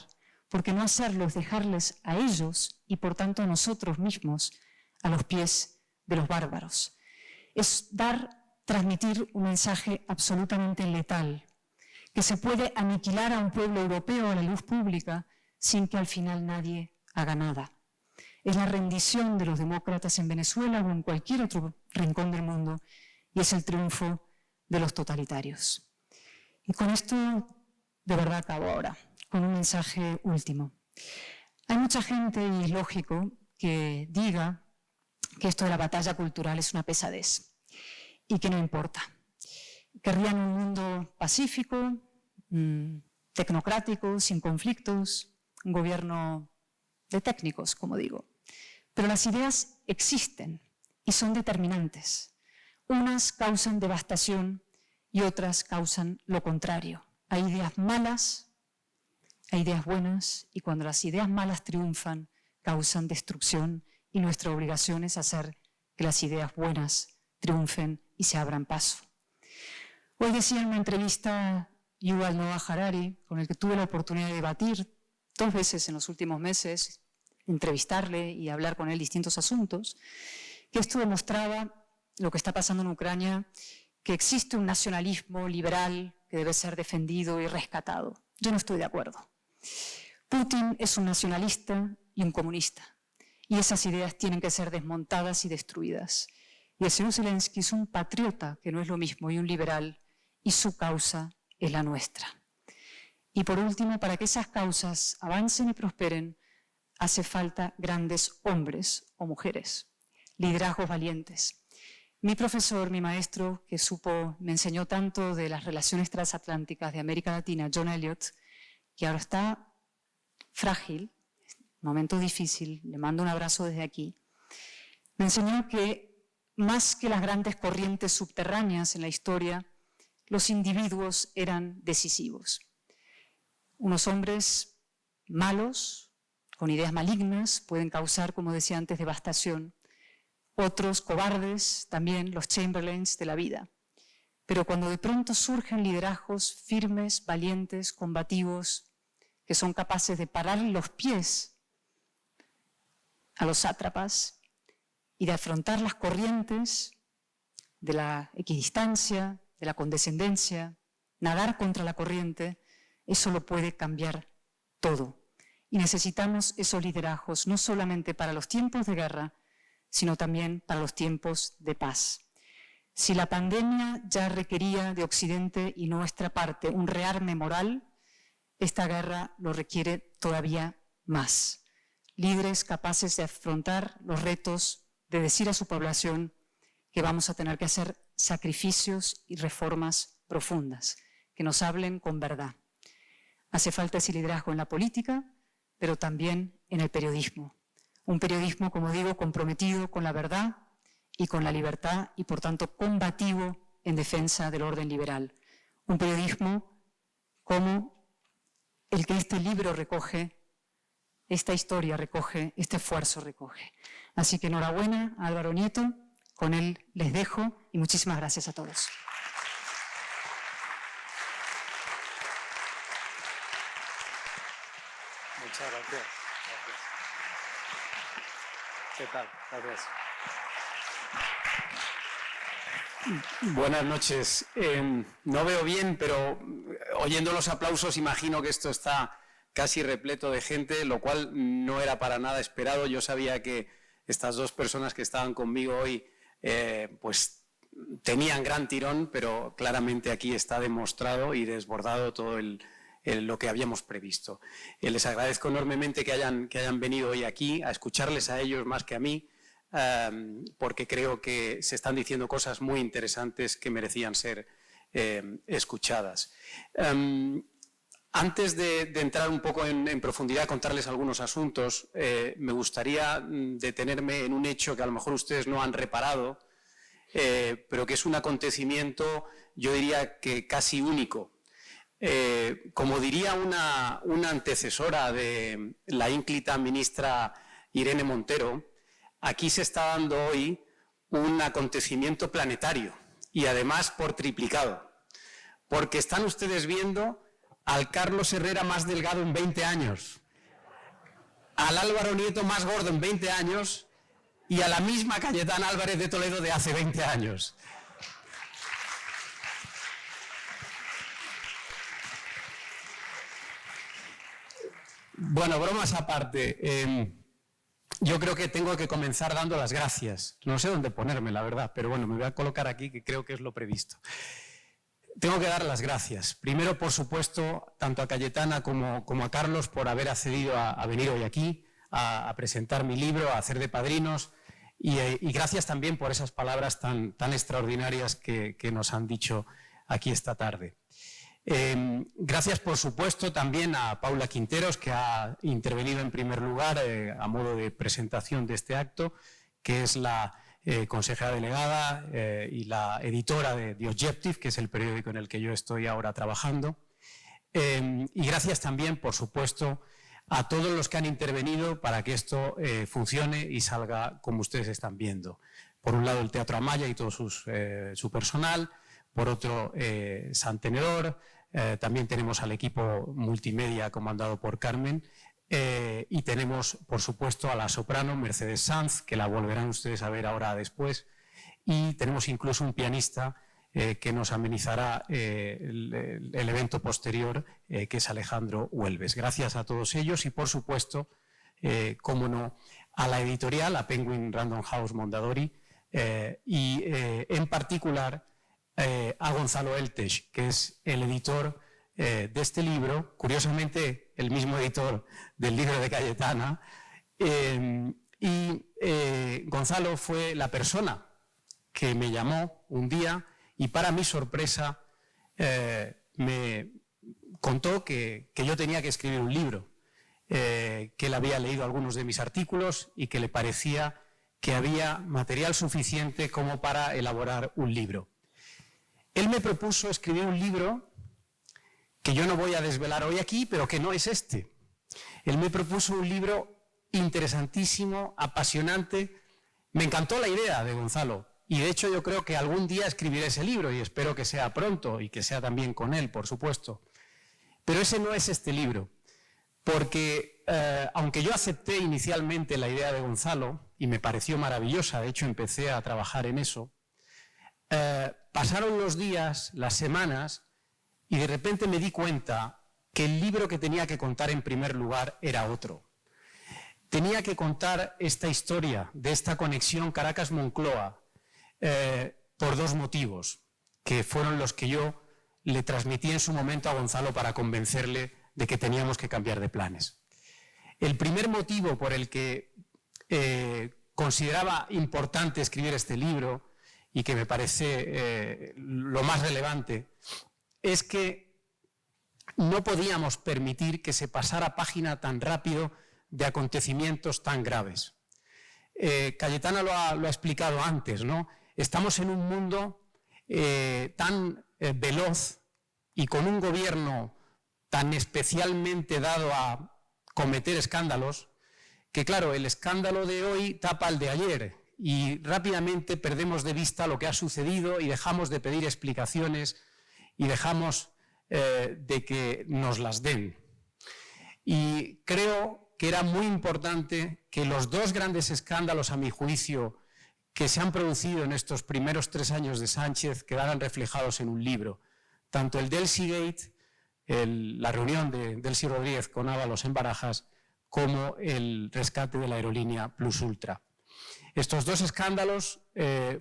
porque no hacerlo es dejarles a ellos y por tanto a nosotros mismos a los pies de los bárbaros. Es transmitir un mensaje absolutamente letal, que se puede aniquilar a un pueblo europeo a la luz pública sin que al final nadie haga nada. Es la rendición de los demócratas en Venezuela o en cualquier otro rincón del mundo y es el triunfo de los totalitarios. Y con esto, de verdad, acabo ahora, con un mensaje último. Hay mucha gente, y es lógico, que diga que esto de la batalla cultural es una pesadez y que no importa. Querrían un mundo pacífico, tecnocrático, sin conflictos, un gobierno de técnicos, como digo. Pero las ideas existen y son determinantes. Unas causan devastación y otras causan lo contrario. Hay ideas malas, hay ideas buenas, y cuando las ideas malas triunfan, causan destrucción, y nuestra obligación es hacer que las ideas buenas triunfen y se abran paso. Hoy decía en una entrevista Yuval Noah Harari, con el que tuve la oportunidad de debatir 2 veces en los últimos meses, entrevistarle y hablar con él distintos asuntos, que esto demostraba lo que está pasando en Ucrania, que existe un nacionalismo liberal que debe ser defendido y rescatado. Yo no estoy de acuerdo. Putin es un nacionalista y un comunista, y esas ideas tienen que ser desmontadas y destruidas. Y el señor Zelensky es un patriota, que no es lo mismo, y un liberal, y su causa es la nuestra. Y por último, para que esas causas avancen y prosperen, hace falta grandes hombres o mujeres, liderazgos valientes. Mi profesor, mi maestro, que me enseñó tanto de las relaciones transatlánticas de América Latina, John Elliott, que ahora está frágil, momento difícil, le mando un abrazo desde aquí, me enseñó que más que las grandes corrientes subterráneas en la historia, los individuos eran decisivos. Unos hombres malos, con ideas malignas, pueden causar, como decía antes, devastación. Otros cobardes, también los Chamberlains de la vida. Pero cuando de pronto surgen liderazgos firmes, valientes, combativos, que son capaces de parar los pies a los sátrapas y de afrontar las corrientes de la equidistancia, de la condescendencia, nadar contra la corriente, eso lo puede cambiar todo. Y necesitamos esos liderazgos no solamente para los tiempos de guerra, sino también para los tiempos de paz. Si la pandemia ya requería de Occidente y nuestra parte un rearme moral, esta guerra lo requiere todavía más. Líderes capaces de afrontar los retos, de decir a su población que vamos a tener que hacer sacrificios y reformas profundas, que nos hablen con verdad. Hace falta ese liderazgo en la política, pero también en el periodismo. Un periodismo, como digo, comprometido con la verdad y con la libertad y, por tanto, combativo en defensa del orden liberal. Un periodismo como el que este libro recoge, esta historia recoge, este esfuerzo recoge. Así que enhorabuena a Álvaro Nieto, con él les dejo y muchísimas gracias a todos. Muchas gracias. ¿Qué tal? Gracias. Buenas noches. No veo bien, pero oyendo los aplausos imagino que esto está casi repleto de gente, lo cual no era para nada esperado. Yo sabía que estas 2 personas que estaban conmigo hoy pues tenían gran tirón, pero claramente aquí está demostrado y desbordado todo lo que habíamos previsto. Les agradezco enormemente que hayan venido hoy aquí a escucharles a ellos más que a mí, porque creo que se están diciendo cosas muy interesantes que merecían ser escuchadas. Antes de entrar un poco en profundidad, contarles algunos asuntos, me gustaría detenerme en un hecho que a lo mejor ustedes no han reparado, pero que es un acontecimiento, yo diría que casi único. Como diría una antecesora de la ínclita ministra Irene Montero, aquí se está dando hoy un acontecimiento planetario y además por triplicado, porque están ustedes viendo al Carlos Herrera más delgado en 20 años, al Álvaro Nieto más gordo en 20 años y a la misma Cayetana Álvarez de Toledo de hace 20 años. Bueno, bromas aparte, yo creo que tengo que comenzar dando las gracias. No sé dónde ponerme, la verdad, pero bueno, me voy a colocar aquí, que creo que es lo previsto. Tengo que dar las gracias. Primero, por supuesto, tanto a Cayetana como a Carlos por haber accedido a venir hoy aquí, a presentar mi libro, a hacer de padrinos Y gracias también por esas palabras tan extraordinarias que nos han dicho aquí esta tarde. Gracias, por supuesto, también a Paula Quinteros, que ha intervenido en primer lugar a modo de presentación de este acto, que es la consejera delegada y la editora de The Objective, que es el periódico en el que yo estoy ahora trabajando. Y gracias también, por supuesto, a todos los que han intervenido para que esto funcione y salga como ustedes están viendo. Por un lado, el Teatro Amaya y todo su personal, por otro, San Tenedor, también tenemos al equipo multimedia comandado por Carmen, y tenemos, por supuesto, a la soprano Mercedes Sanz, que la volverán ustedes a ver ahora después, y tenemos incluso un pianista que nos amenizará el evento posterior, que es Alejandro Huelves. Gracias a todos ellos y, por supuesto, cómo no, a la editorial, a Penguin Random House Mondadori, y en particular a Gonzalo Eltes, que es el editor de este libro, curiosamente el mismo editor del libro de Cayetana, y Gonzalo fue la persona que me llamó un día y, para mi sorpresa, me contó que yo tenía que escribir un libro, que él había leído algunos de mis artículos y que le parecía que había material suficiente como para elaborar un libro. Él me propuso escribir un libro que yo no voy a desvelar hoy aquí, pero que no es este. Él me propuso un libro interesantísimo, apasionante. Me encantó la idea de Gonzalo. Y de hecho yo creo que algún día escribiré ese libro y espero que sea pronto y que sea también con él, por supuesto. Pero ese no es este libro, porque aunque yo acepté inicialmente la idea de Gonzalo y me pareció maravillosa, de hecho empecé a trabajar en eso, pasaron los días, las semanas, y de repente me di cuenta que el libro que tenía que contar en primer lugar era otro. Tenía que contar esta historia de esta conexión Caracas-Moncloa, por dos motivos, que fueron los que yo le transmití en su momento a Gonzalo para convencerle de que teníamos que cambiar de planes. El primer motivo por el que consideraba importante escribir este libro y que me parece lo más relevante es que no podíamos permitir que se pasara página tan rápido de acontecimientos tan graves. Cayetana lo ha explicado antes, ¿no? Estamos en un mundo tan veloz y con un gobierno tan especialmente dado a cometer escándalos que, claro, el escándalo de hoy tapa al de ayer y rápidamente perdemos de vista lo que ha sucedido y dejamos de pedir explicaciones y dejamos de que nos las den. Y creo que era muy importante que los dos grandes escándalos, a mi juicio, que se han producido en estos primeros 3 años de Sánchez quedaran reflejados en un libro. Tanto el Delcy Gate, la reunión de Delcy Rodríguez con Ábalos en Barajas, como el rescate de la aerolínea Plus Ultra. Estos dos escándalos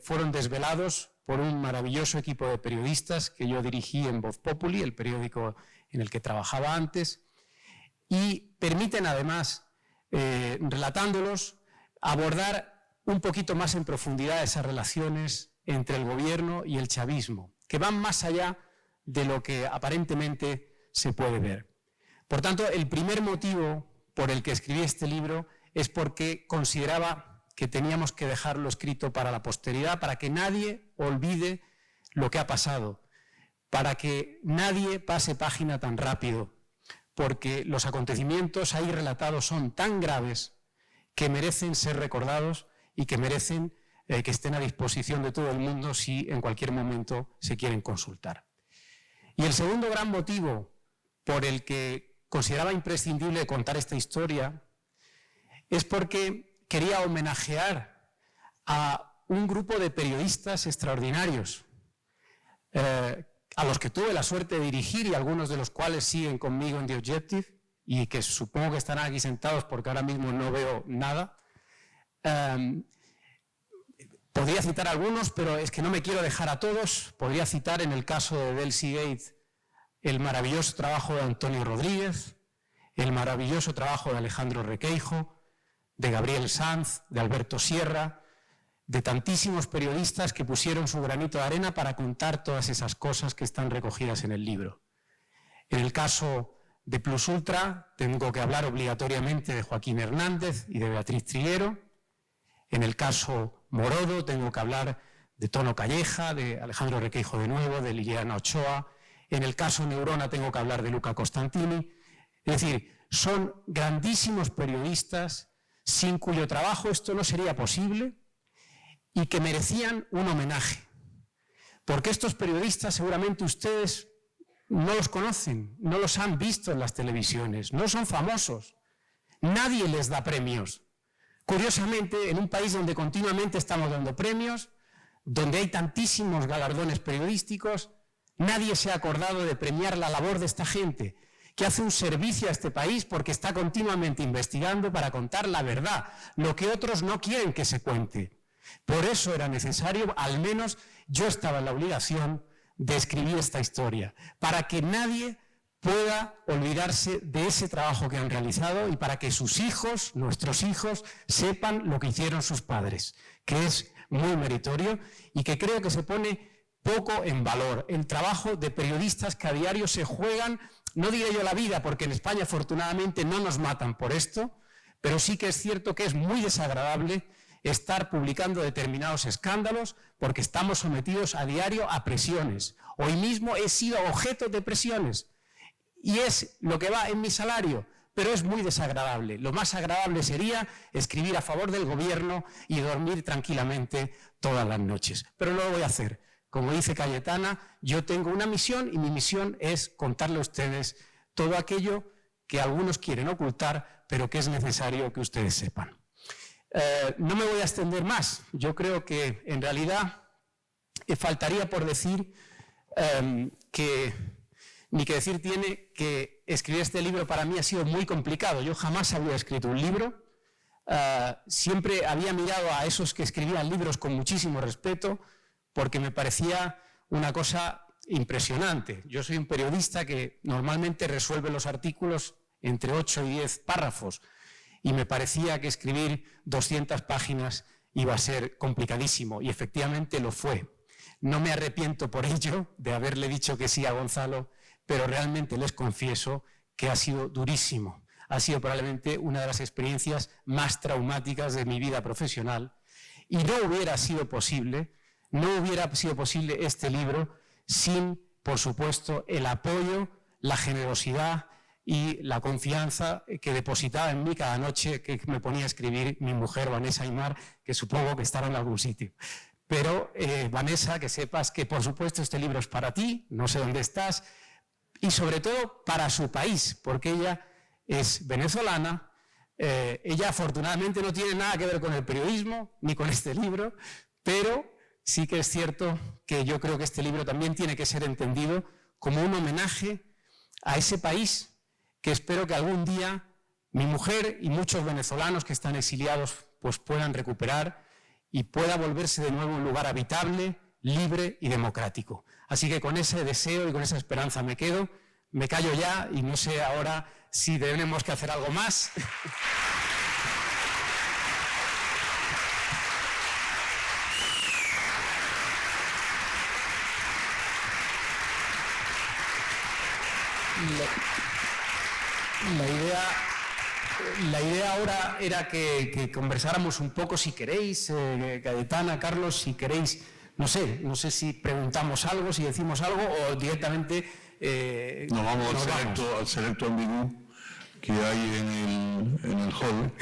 fueron desvelados por un maravilloso equipo de periodistas que yo dirigí en Voz Populi, el periódico en el que trabajaba antes, y permiten además, relatándolos, abordar un poquito más en profundidad esas relaciones entre el gobierno y el chavismo, que van más allá de lo que aparentemente se puede ver. Por tanto, el primer motivo por el que escribí este libro es porque consideraba que teníamos que dejarlo escrito para la posteridad, para que nadie olvide lo que ha pasado, para que nadie pase página tan rápido, porque los acontecimientos ahí relatados son tan graves que merecen ser recordados y que merecen que estén a disposición de todo el mundo si en cualquier momento se quieren consultar. Y el segundo gran motivo por el que consideraba imprescindible contar esta historia es porque quería homenajear a un grupo de periodistas extraordinarios, a los que tuve la suerte de dirigir y algunos de los cuales siguen conmigo en The Objective y que supongo que estarán aquí sentados porque ahora mismo no veo nada. Podría citar algunos, pero es que no me quiero dejar a todos. Podría citar en el caso de Delcy Gate el maravilloso trabajo de Antonio Rodríguez, el maravilloso trabajo de Alejandro Requeijo, de Gabriel Sanz, de Alberto Sierra, de tantísimos periodistas que pusieron su granito de arena para contar todas esas cosas que están recogidas en el libro. En el caso de Plus Ultra tengo que hablar obligatoriamente de Joaquín Hernández y de Beatriz Triguero. En el caso Morodo tengo que hablar de Tono Calleja, de Alejandro Requeijo de nuevo, de Liliana Ochoa. En el caso Neurona tengo que hablar de Luca Costantini. Es decir, son grandísimos periodistas sin cuyo trabajo esto no sería posible y que merecían un homenaje. Porque estos periodistas seguramente ustedes no los conocen, no los han visto en las televisiones, no son famosos, nadie les da premios. Curiosamente, en un país donde continuamente estamos dando premios, donde hay tantísimos galardones periodísticos, nadie se ha acordado de premiar la labor de esta gente, que hace un servicio a este país porque está continuamente investigando para contar la verdad, lo que otros no quieren que se cuente. Por eso era necesario, al menos yo estaba en la obligación de escribir esta historia, para que nadie pueda olvidarse de ese trabajo que han realizado y para que sus hijos, nuestros hijos, sepan lo que hicieron sus padres, que es muy meritorio y que creo que se pone poco en valor. El trabajo de periodistas que a diario se juegan, no diré yo la vida, porque en España afortunadamente no nos matan por esto, pero sí que es cierto que es muy desagradable estar publicando determinados escándalos porque estamos sometidos a diario a presiones. Hoy mismo he sido objeto de presiones y es lo que va en mi salario, pero es muy desagradable. Lo más agradable sería escribir a favor del gobierno y dormir tranquilamente todas las noches, pero no lo voy a hacer. Como dice Cayetana, yo tengo una misión y mi misión es contarle a ustedes todo aquello que algunos quieren ocultar, pero que es necesario que ustedes sepan. No me voy a extender más. Yo creo que en realidad faltaría por decir que ni que decir tiene que escribir este libro para mí ha sido muy complicado. Yo jamás había escrito un libro. Siempre había mirado a esos que escribían libros con muchísimo respeto porque me parecía una cosa impresionante. Yo soy un periodista que normalmente resuelve los artículos entre 8 y 10 párrafos. Y me parecía que escribir 200 páginas iba a ser complicadísimo, y efectivamente lo fue. No me arrepiento por ello de haberle dicho que sí a Gonzalo, pero realmente les confieso que ha sido durísimo. Ha sido probablemente una de las experiencias más traumáticas de mi vida profesional, y no hubiera sido posible este libro sin, por supuesto, el apoyo, la generosidad y la confianza que depositaba en mí cada noche que me ponía a escribir mi mujer Vanessa Aymar, que supongo que estará en algún sitio. Pero Vanessa, que sepas que por supuesto este libro es para ti, no sé dónde estás, y sobre todo para su país, porque ella es venezolana, ella afortunadamente no tiene nada que ver con el periodismo ni con este libro, pero sí que es cierto que yo creo que este libro también tiene que ser entendido como un homenaje a ese país que espero que algún día mi mujer y muchos venezolanos que están exiliados pues puedan recuperar y pueda volverse de nuevo un lugar habitable, libre y democrático. Así que con ese deseo y con esa esperanza me quedo, me callo ya y no sé ahora si tenemos que hacer algo más. La idea ahora era que conversáramos un poco, si queréis, Cayetana, Carlos, si queréis, no sé si preguntamos algo, si decimos algo o directamente nos vamos al selecto ambiguo que hay en el hall.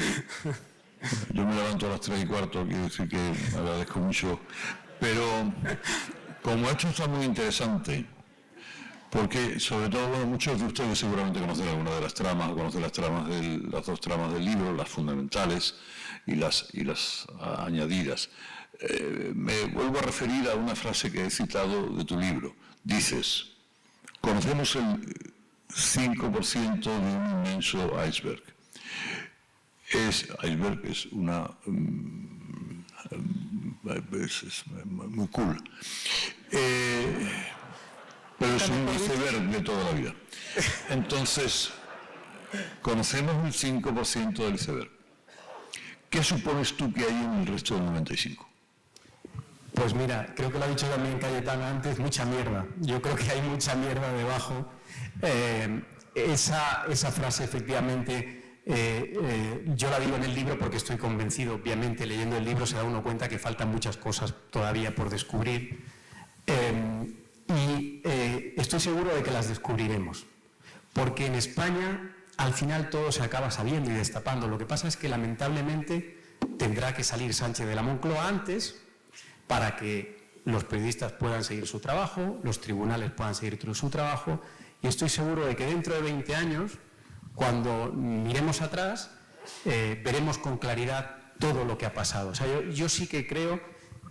Yo me levanto a las 3:15, quiero decir que agradezco mucho, pero como esto está muy interesante, porque sobre todo, bueno, muchos de ustedes seguramente conocen alguna de las tramas, o conocen las dos tramas del libro, las fundamentales y las añadidas. Me vuelvo a referir a una frase que he citado de tu libro. Dices, conocemos el 5% de un inmenso iceberg. Iceberg es es muy cool. Pero es un iceberg de toda la vida. Entonces, conocemos el 5% del iceberg. ¿Qué supones tú que hay en el resto del 95%? Pues mira, creo que lo ha dicho también Cayetana antes, mucha mierda. Yo creo que hay mucha mierda debajo. Esa frase, efectivamente, yo la digo en el libro porque estoy convencido, obviamente, leyendo el libro se da uno cuenta que faltan muchas cosas todavía por descubrir. Y estoy seguro de que las descubriremos. Porque en España, al final, todo se acaba sabiendo y destapando. Lo que pasa es que, lamentablemente, tendrá que salir Sánchez de la Moncloa antes para que los periodistas puedan seguir su trabajo, los tribunales puedan seguir su trabajo, y estoy seguro de que dentro de 20 años, cuando miremos atrás, veremos con claridad todo lo que ha pasado. O sea, yo sí que creo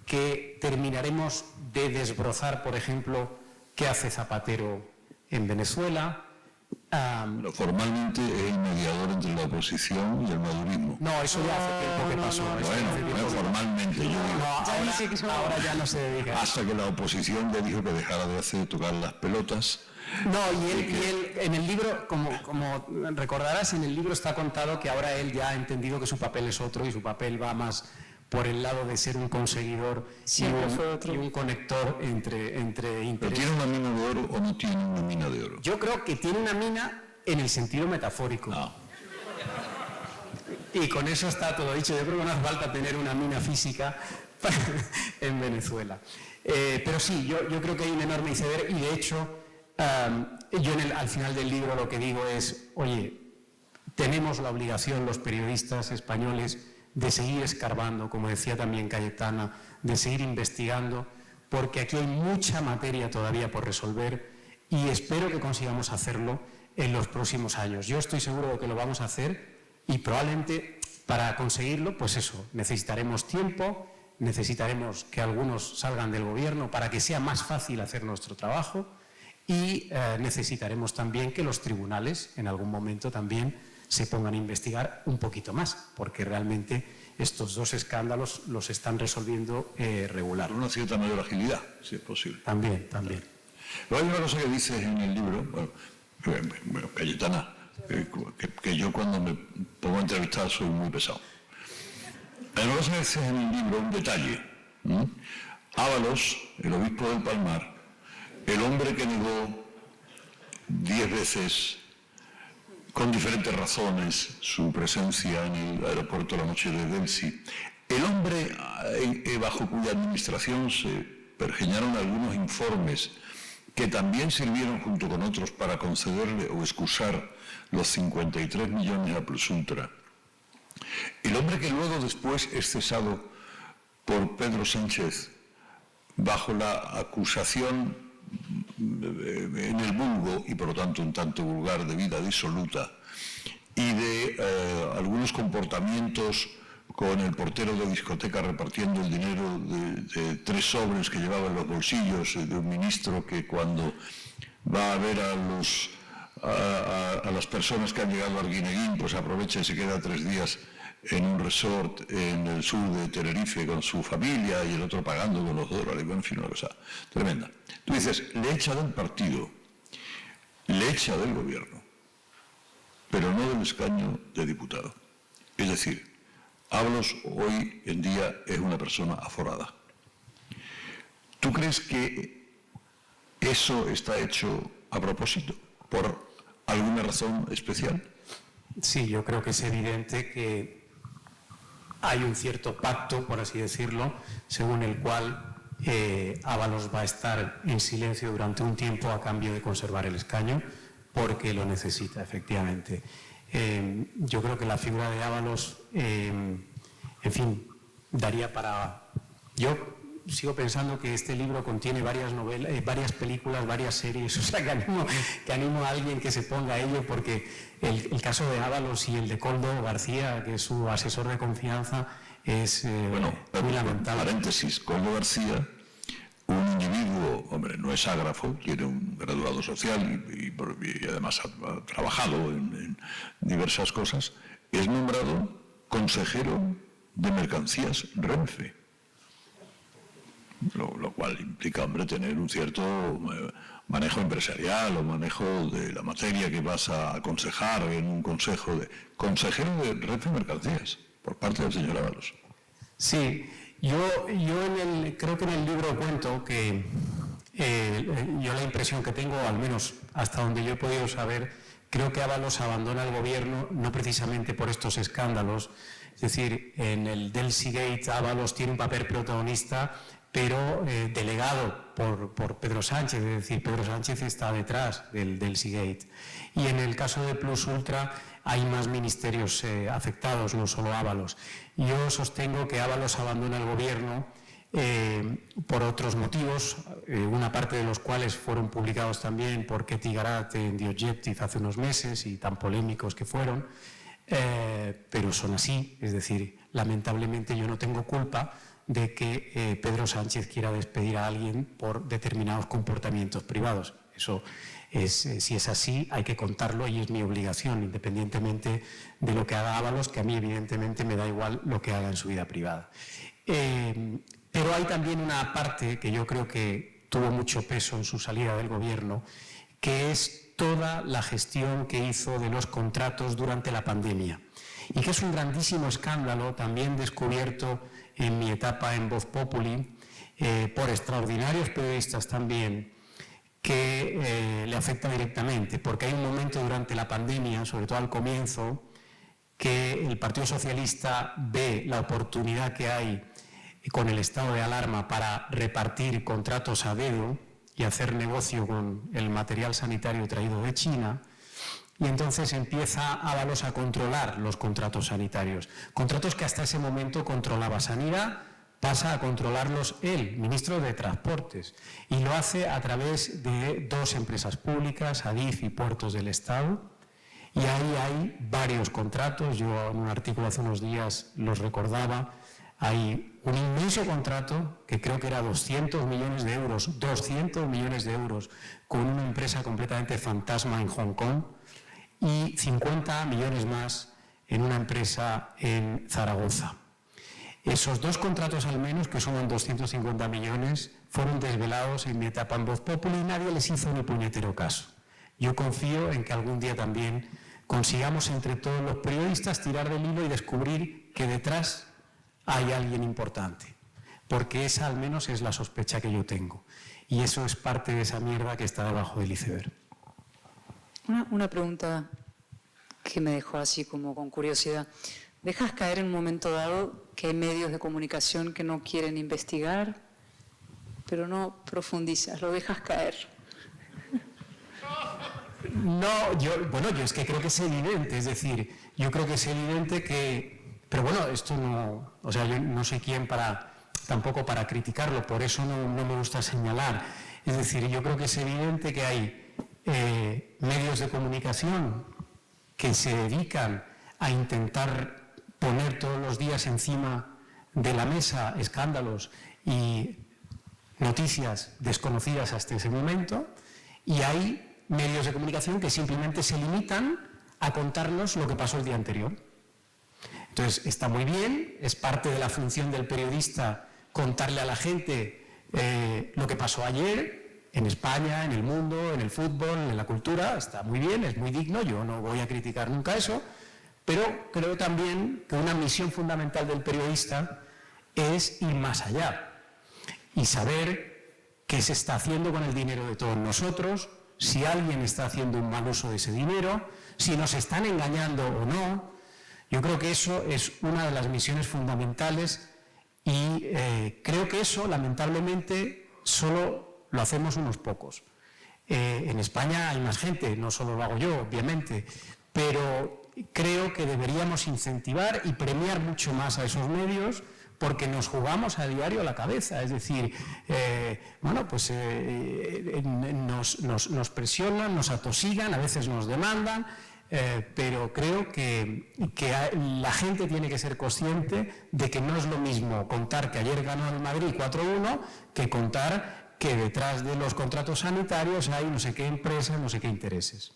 que terminaremos de desbrozar, por ejemplo, qué hace Zapatero en Venezuela. Pero formalmente es el mediador entre la oposición y el madurismo. No, eso ya hace tiempo que pasó. Bueno, formalmente yo digo. Ahora ya no se dedica. Hasta que la oposición le dijo que dejara de hacer tocar las pelotas. No, y él en el libro, como recordarás, en el libro está contado que ahora él ya ha entendido que su papel es otro y su papel va más por el lado de ser un conseguidor y un conector entre intereses. ¿Pero tiene una mina de oro o no tiene una mina de oro? Yo creo que tiene una mina en el sentido metafórico. No. Y con eso está todo dicho. Yo creo que no hace falta tener una mina física en Venezuela. Pero sí, yo creo que hay un enorme iceberg y de hecho yo al final del libro lo que digo es, oye, tenemos la obligación los periodistas españoles de seguir escarbando, como decía también Cayetana, de seguir investigando, porque aquí hay mucha materia todavía por resolver y espero que consigamos hacerlo en los próximos años. Yo estoy seguro de que lo vamos a hacer y probablemente para conseguirlo, pues eso, necesitaremos tiempo, necesitaremos que algunos salgan del gobierno para que sea más fácil hacer nuestro trabajo y necesitaremos también que los tribunales en algún momento también se pongan a investigar un poquito más, porque realmente estos dos escándalos los están resolviendo regular. Con una cierta mayor agilidad, si es posible. También. Pero hay una cosa que dices en el libro, bueno, Cayetana, que yo cuando me pongo a entrevistar soy muy pesado. Hay una cosa que dices en el libro, un detalle. Ábalos, el obispo del Palmar, el hombre que negó 10 veces con diferentes razones su presencia en el aeropuerto la noche de Delsi. El hombre bajo cuya administración se pergeñaron algunos informes que también sirvieron junto con otros para concederle o excusar los 53 millones a Plus Ultra. El hombre que luego después es cesado por Pedro Sánchez bajo la acusación en el vulgo y por lo tanto un tanto vulgar de vida disoluta y de algunos comportamientos con el portero de discoteca repartiendo el dinero de 3 sobres que llevaba en los bolsillos de un ministro que cuando va a ver a las personas que han llegado al Arguineguín pues aprovecha y se queda 3 días en un resort en el sur de Tenerife con su familia y el otro pagando con los dólares, en fin, una cosa tremenda. Tú dices, le echa del partido, le echa del gobierno, pero no del escaño de diputado. Es decir, Ábalos hoy en día es una persona aforada. ¿Tú crees que eso está hecho a propósito, por alguna razón especial? Sí, yo creo que es evidente que hay un cierto pacto, por así decirlo, según el cual Ábalos va a estar en silencio durante un tiempo a cambio de conservar el escaño, porque lo necesita, efectivamente. Yo creo que la figura de Ábalos, en fin, daría para... Yo sigo pensando que este libro contiene varias novelas, varias películas, varias series, o sea que animo a alguien que se ponga a ello, porque el caso de Ábalos y el de Koldo García, que es su asesor de confianza, es muy lamentable. Paréntesis, Koldo García, un individuo, hombre, no es ágrafo, tiene un graduado social y además ha trabajado en diversas cosas, es nombrado consejero de mercancías Renfe. Lo cual implica, hombre, tener un cierto manejo empresarial o manejo de la materia que vas a aconsejar en un consejo de consejero de Renfe Mercancías por parte del señor Ábalos. Sí, Yo creo que en el libro cuento que yo la impresión que tengo, al menos hasta donde yo he podido saber, creo que Ábalos abandona el gobierno no precisamente por estos escándalos. Es decir, en el Delsigate Ábalos tiene un papel protagonista, pero delegado por Pedro Sánchez, es decir, Pedro Sánchez está detrás del Delsigate. Y en el caso de Plus Ultra hay más ministerios afectados, no solo Ábalos. Yo sostengo que Ábalos abandona el gobierno por otros motivos, una parte de los cuales fueron publicados también por Ketty Garat en The Objective hace unos meses y tan polémicos que fueron, pero son así. Es decir, lamentablemente yo no tengo culpa de que Pedro Sánchez quiera despedir a alguien por determinados comportamientos privados. Eso si es así, hay que contarlo y es mi obligación, independientemente de lo que haga Ábalos, que a mí evidentemente me da igual lo que haga en su vida privada. Pero hay también una parte que yo creo que tuvo mucho peso en su salida del gobierno, que es toda la gestión que hizo de los contratos durante la pandemia. Y que es un grandísimo escándalo, también descubierto en mi etapa en Voz Populi, por extraordinarios periodistas también, que le afecta directamente, porque hay un momento durante la pandemia, sobre todo al comienzo, que el Partido Socialista ve la oportunidad que hay con el estado de alarma para repartir contratos a dedo y hacer negocio con el material sanitario traído de China, y entonces empieza Ábalos a controlar los contratos sanitarios. Contratos que hasta ese momento controlaba Sanidad, pasa a controlarlos él, ministro de Transportes, y lo hace a través de dos empresas públicas, Adif y Puertos del Estado, y ahí hay varios contratos. Yo en un artículo hace unos días los recordaba. Hay un inmenso contrato que creo que era 200 millones de euros, con una empresa completamente fantasma en Hong Kong, y 50 millones más en una empresa en Zaragoza. Esos dos contratos al menos, que suman 250 millones, fueron desvelados en mi etapa en Voz Populi y nadie les hizo ni puñetero caso. Yo confío en que algún día también consigamos entre todos los periodistas tirar del hilo y descubrir que detrás hay alguien importante, porque esa al menos es la sospecha que yo tengo, y eso es parte de esa mierda que está debajo del iceberg. Una pregunta que me dejó así como con curiosidad. ¿Dejas caer en un momento dado que hay medios de comunicación que no quieren investigar, pero no profundizas, lo dejas caer? No, yo es que creo que es evidente, es decir, yo creo que es evidente que, pero bueno, esto no, o sea, yo no soy quien tampoco para criticarlo, por eso no me gusta señalar. Es decir, yo creo que es evidente que hay medios de comunicación que se dedican a intentar poner todos los días encima de la mesa escándalos y noticias desconocidas hasta ese momento, y hay medios de comunicación que simplemente se limitan a contarnos lo que pasó el día anterior. Entonces, está muy bien, es parte de la función del periodista contarle a la gente lo que pasó ayer en España, en el mundo, en el fútbol, en la cultura. Está muy bien, es muy digno, yo no voy a criticar nunca eso. Pero creo también que una misión fundamental del periodista es ir más allá y saber qué se está haciendo con el dinero de todos nosotros, si alguien está haciendo un mal uso de ese dinero, si nos están engañando o no. Yo creo que eso es una de las misiones fundamentales y creo que eso, lamentablemente, solo lo hacemos unos pocos. En España hay más gente, no solo lo hago yo, obviamente, pero creo que deberíamos incentivar y premiar mucho más a esos medios, porque nos jugamos a diario la cabeza. Es decir, nos presionan, nos atosigan, a veces nos demandan, pero creo que la gente tiene que ser consciente de que no es lo mismo contar que ayer ganó el Madrid 4-1 que contar que detrás de los contratos sanitarios hay no sé qué empresas, no sé qué intereses.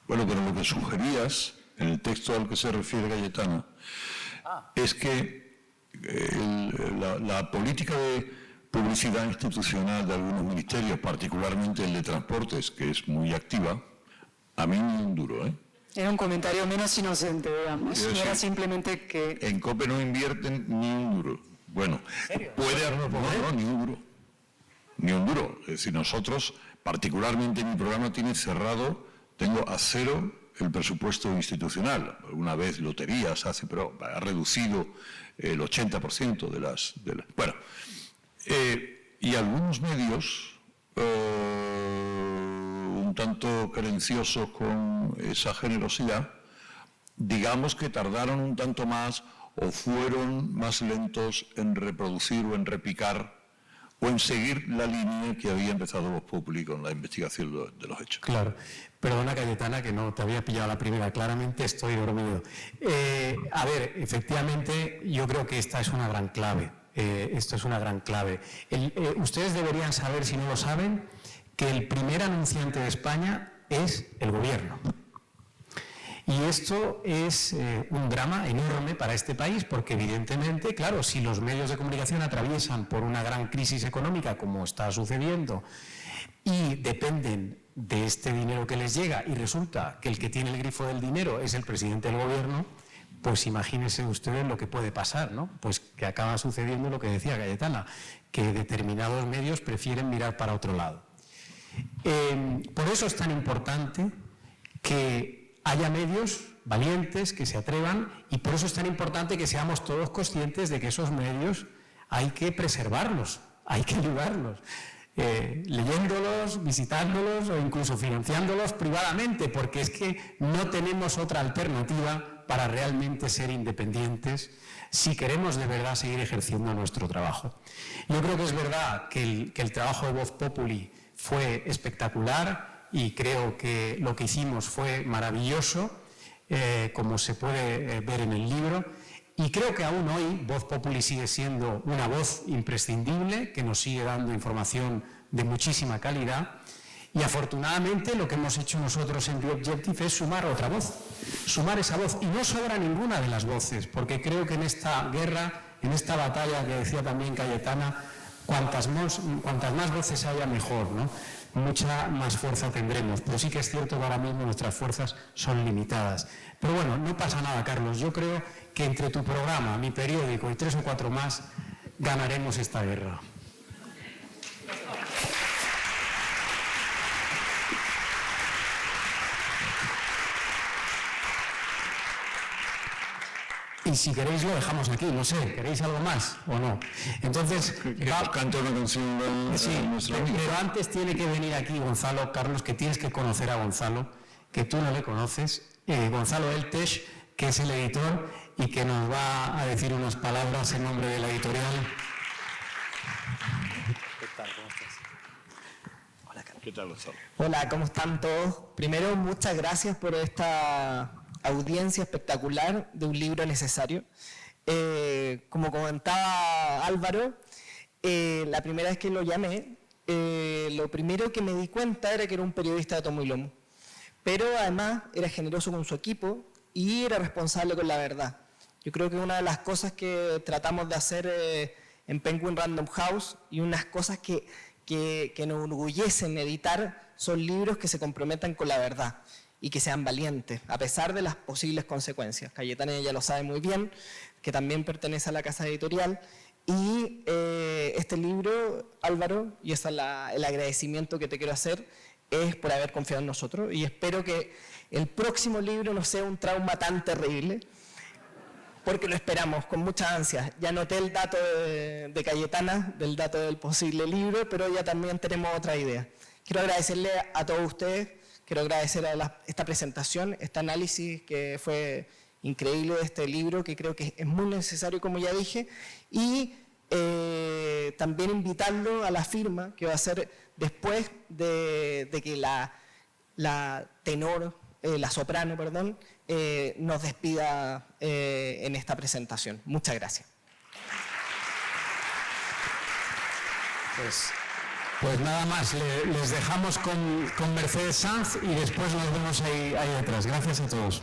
Bueno, pero lo que sugerías en el texto al que se refiere Cayetana es que la política de publicidad institucional de algunos ministerios, particularmente el de Transportes, que es muy activa, a mí ni un duro, ¿eh? Era un comentario menos inocente, digamos. No era simplemente que... En COPE no invierten ni un duro. Bueno, puede haber, no, ni un duro. Ni un duro. Es decir, nosotros, particularmente mi programa tiene cerrado, tengo a cero el presupuesto institucional. Alguna vez loterías hace, pero ha reducido el 80% de las... Bueno, y algunos medios un tanto querenciosos con esa generosidad, digamos que tardaron un tanto más o fueron más lentos en reproducir o en repicar o en seguir la línea que había empezado Vox Populi con la investigación de los hechos. Claro. Perdona, Cayetana, que no te había pillado la primera. Claramente estoy dormido. A ver, efectivamente, yo creo que esta es una gran clave. Esto es una gran clave. Ustedes deberían saber, si no lo saben, que el primer anunciante de España es el gobierno. Y esto es un drama enorme para este país porque, evidentemente, claro, si los medios de comunicación atraviesan por una gran crisis económica, como está sucediendo, y dependen de este dinero que les llega y resulta que el que tiene el grifo del dinero es el presidente del gobierno, pues imagínense ustedes lo que puede pasar, ¿no? Pues que acaba sucediendo lo que decía Cayetana, que determinados medios prefieren mirar para otro lado. Por eso es tan importante que haya medios valientes que se atrevan y por eso es tan importante que seamos todos conscientes de que esos medios hay que preservarlos, hay que ayudarlos, leyéndolos, visitándolos o incluso financiándolos privadamente, porque es que no tenemos otra alternativa para realmente ser independientes si queremos de verdad seguir ejerciendo nuestro trabajo. Yo creo que es verdad que el trabajo de Vox Populi fue espectacular y creo que lo que hicimos fue maravilloso, como se puede ver en el libro, y creo que aún hoy Vox Populi sigue siendo una voz imprescindible que nos sigue dando información de muchísima calidad y afortunadamente lo que hemos hecho nosotros en The Objective es sumar otra voz, sumar esa voz, y no sobra ninguna de las voces, porque creo que en esta guerra, en esta batalla que decía también Cayetana, cuantas más voces haya mejor, ¿no? Mucha más fuerza tendremos, pero sí que es cierto que ahora mismo nuestras fuerzas son limitadas. Pero bueno, no pasa nada, Carlos. Yo creo que entre tu programa, mi periódico y 3 o 4 más, ganaremos esta guerra. Y si queréis lo dejamos aquí, no sé, ¿queréis algo más o no? Entonces, cante una canción sí, pero antes tiene que venir aquí Gonzalo, Carlos, que tienes que conocer a Gonzalo, que tú no le conoces, Gonzalo Eltesh, que es el editor y que nos va a decir unas palabras en nombre de la editorial. ¿Qué tal? ¿Cómo estás? Hola, Carlos. ¿Qué tal, Gonzalo? Hola, ¿cómo están todos? Primero, muchas gracias por esta audiencia espectacular de un libro necesario. Como comentaba Álvaro, la primera vez que lo llamé, lo primero que me di cuenta era que era un periodista de tomo y lomo, pero además era generoso con su equipo y era responsable con la verdad. Yo creo que una de las cosas que tratamos de hacer en Penguin Random House y unas cosas que nos enorgullecen editar son libros que se comprometan con la verdad y que sean valientes, a pesar de las posibles consecuencias. Cayetana ya lo sabe muy bien, que también pertenece a la casa editorial, y este libro, Álvaro, y ese es el agradecimiento que te quiero hacer, es por haber confiado en nosotros, y espero que el próximo libro no sea un trauma tan terrible, porque lo esperamos con muchas ansias. Ya noté el dato de Cayetana, del dato del posible libro, pero ya también tenemos otra idea. Quiero agradecerle a todos ustedes. Quiero agradecer a esta presentación, este análisis que fue increíble de este libro, que creo que es muy necesario, como ya dije, y también invitarlo a la firma que va a ser después de que la soprano, nos despida en esta presentación. Muchas gracias. Pues nada más, les dejamos con Mercedes Sanz y después nos vemos ahí detrás. Gracias a todos.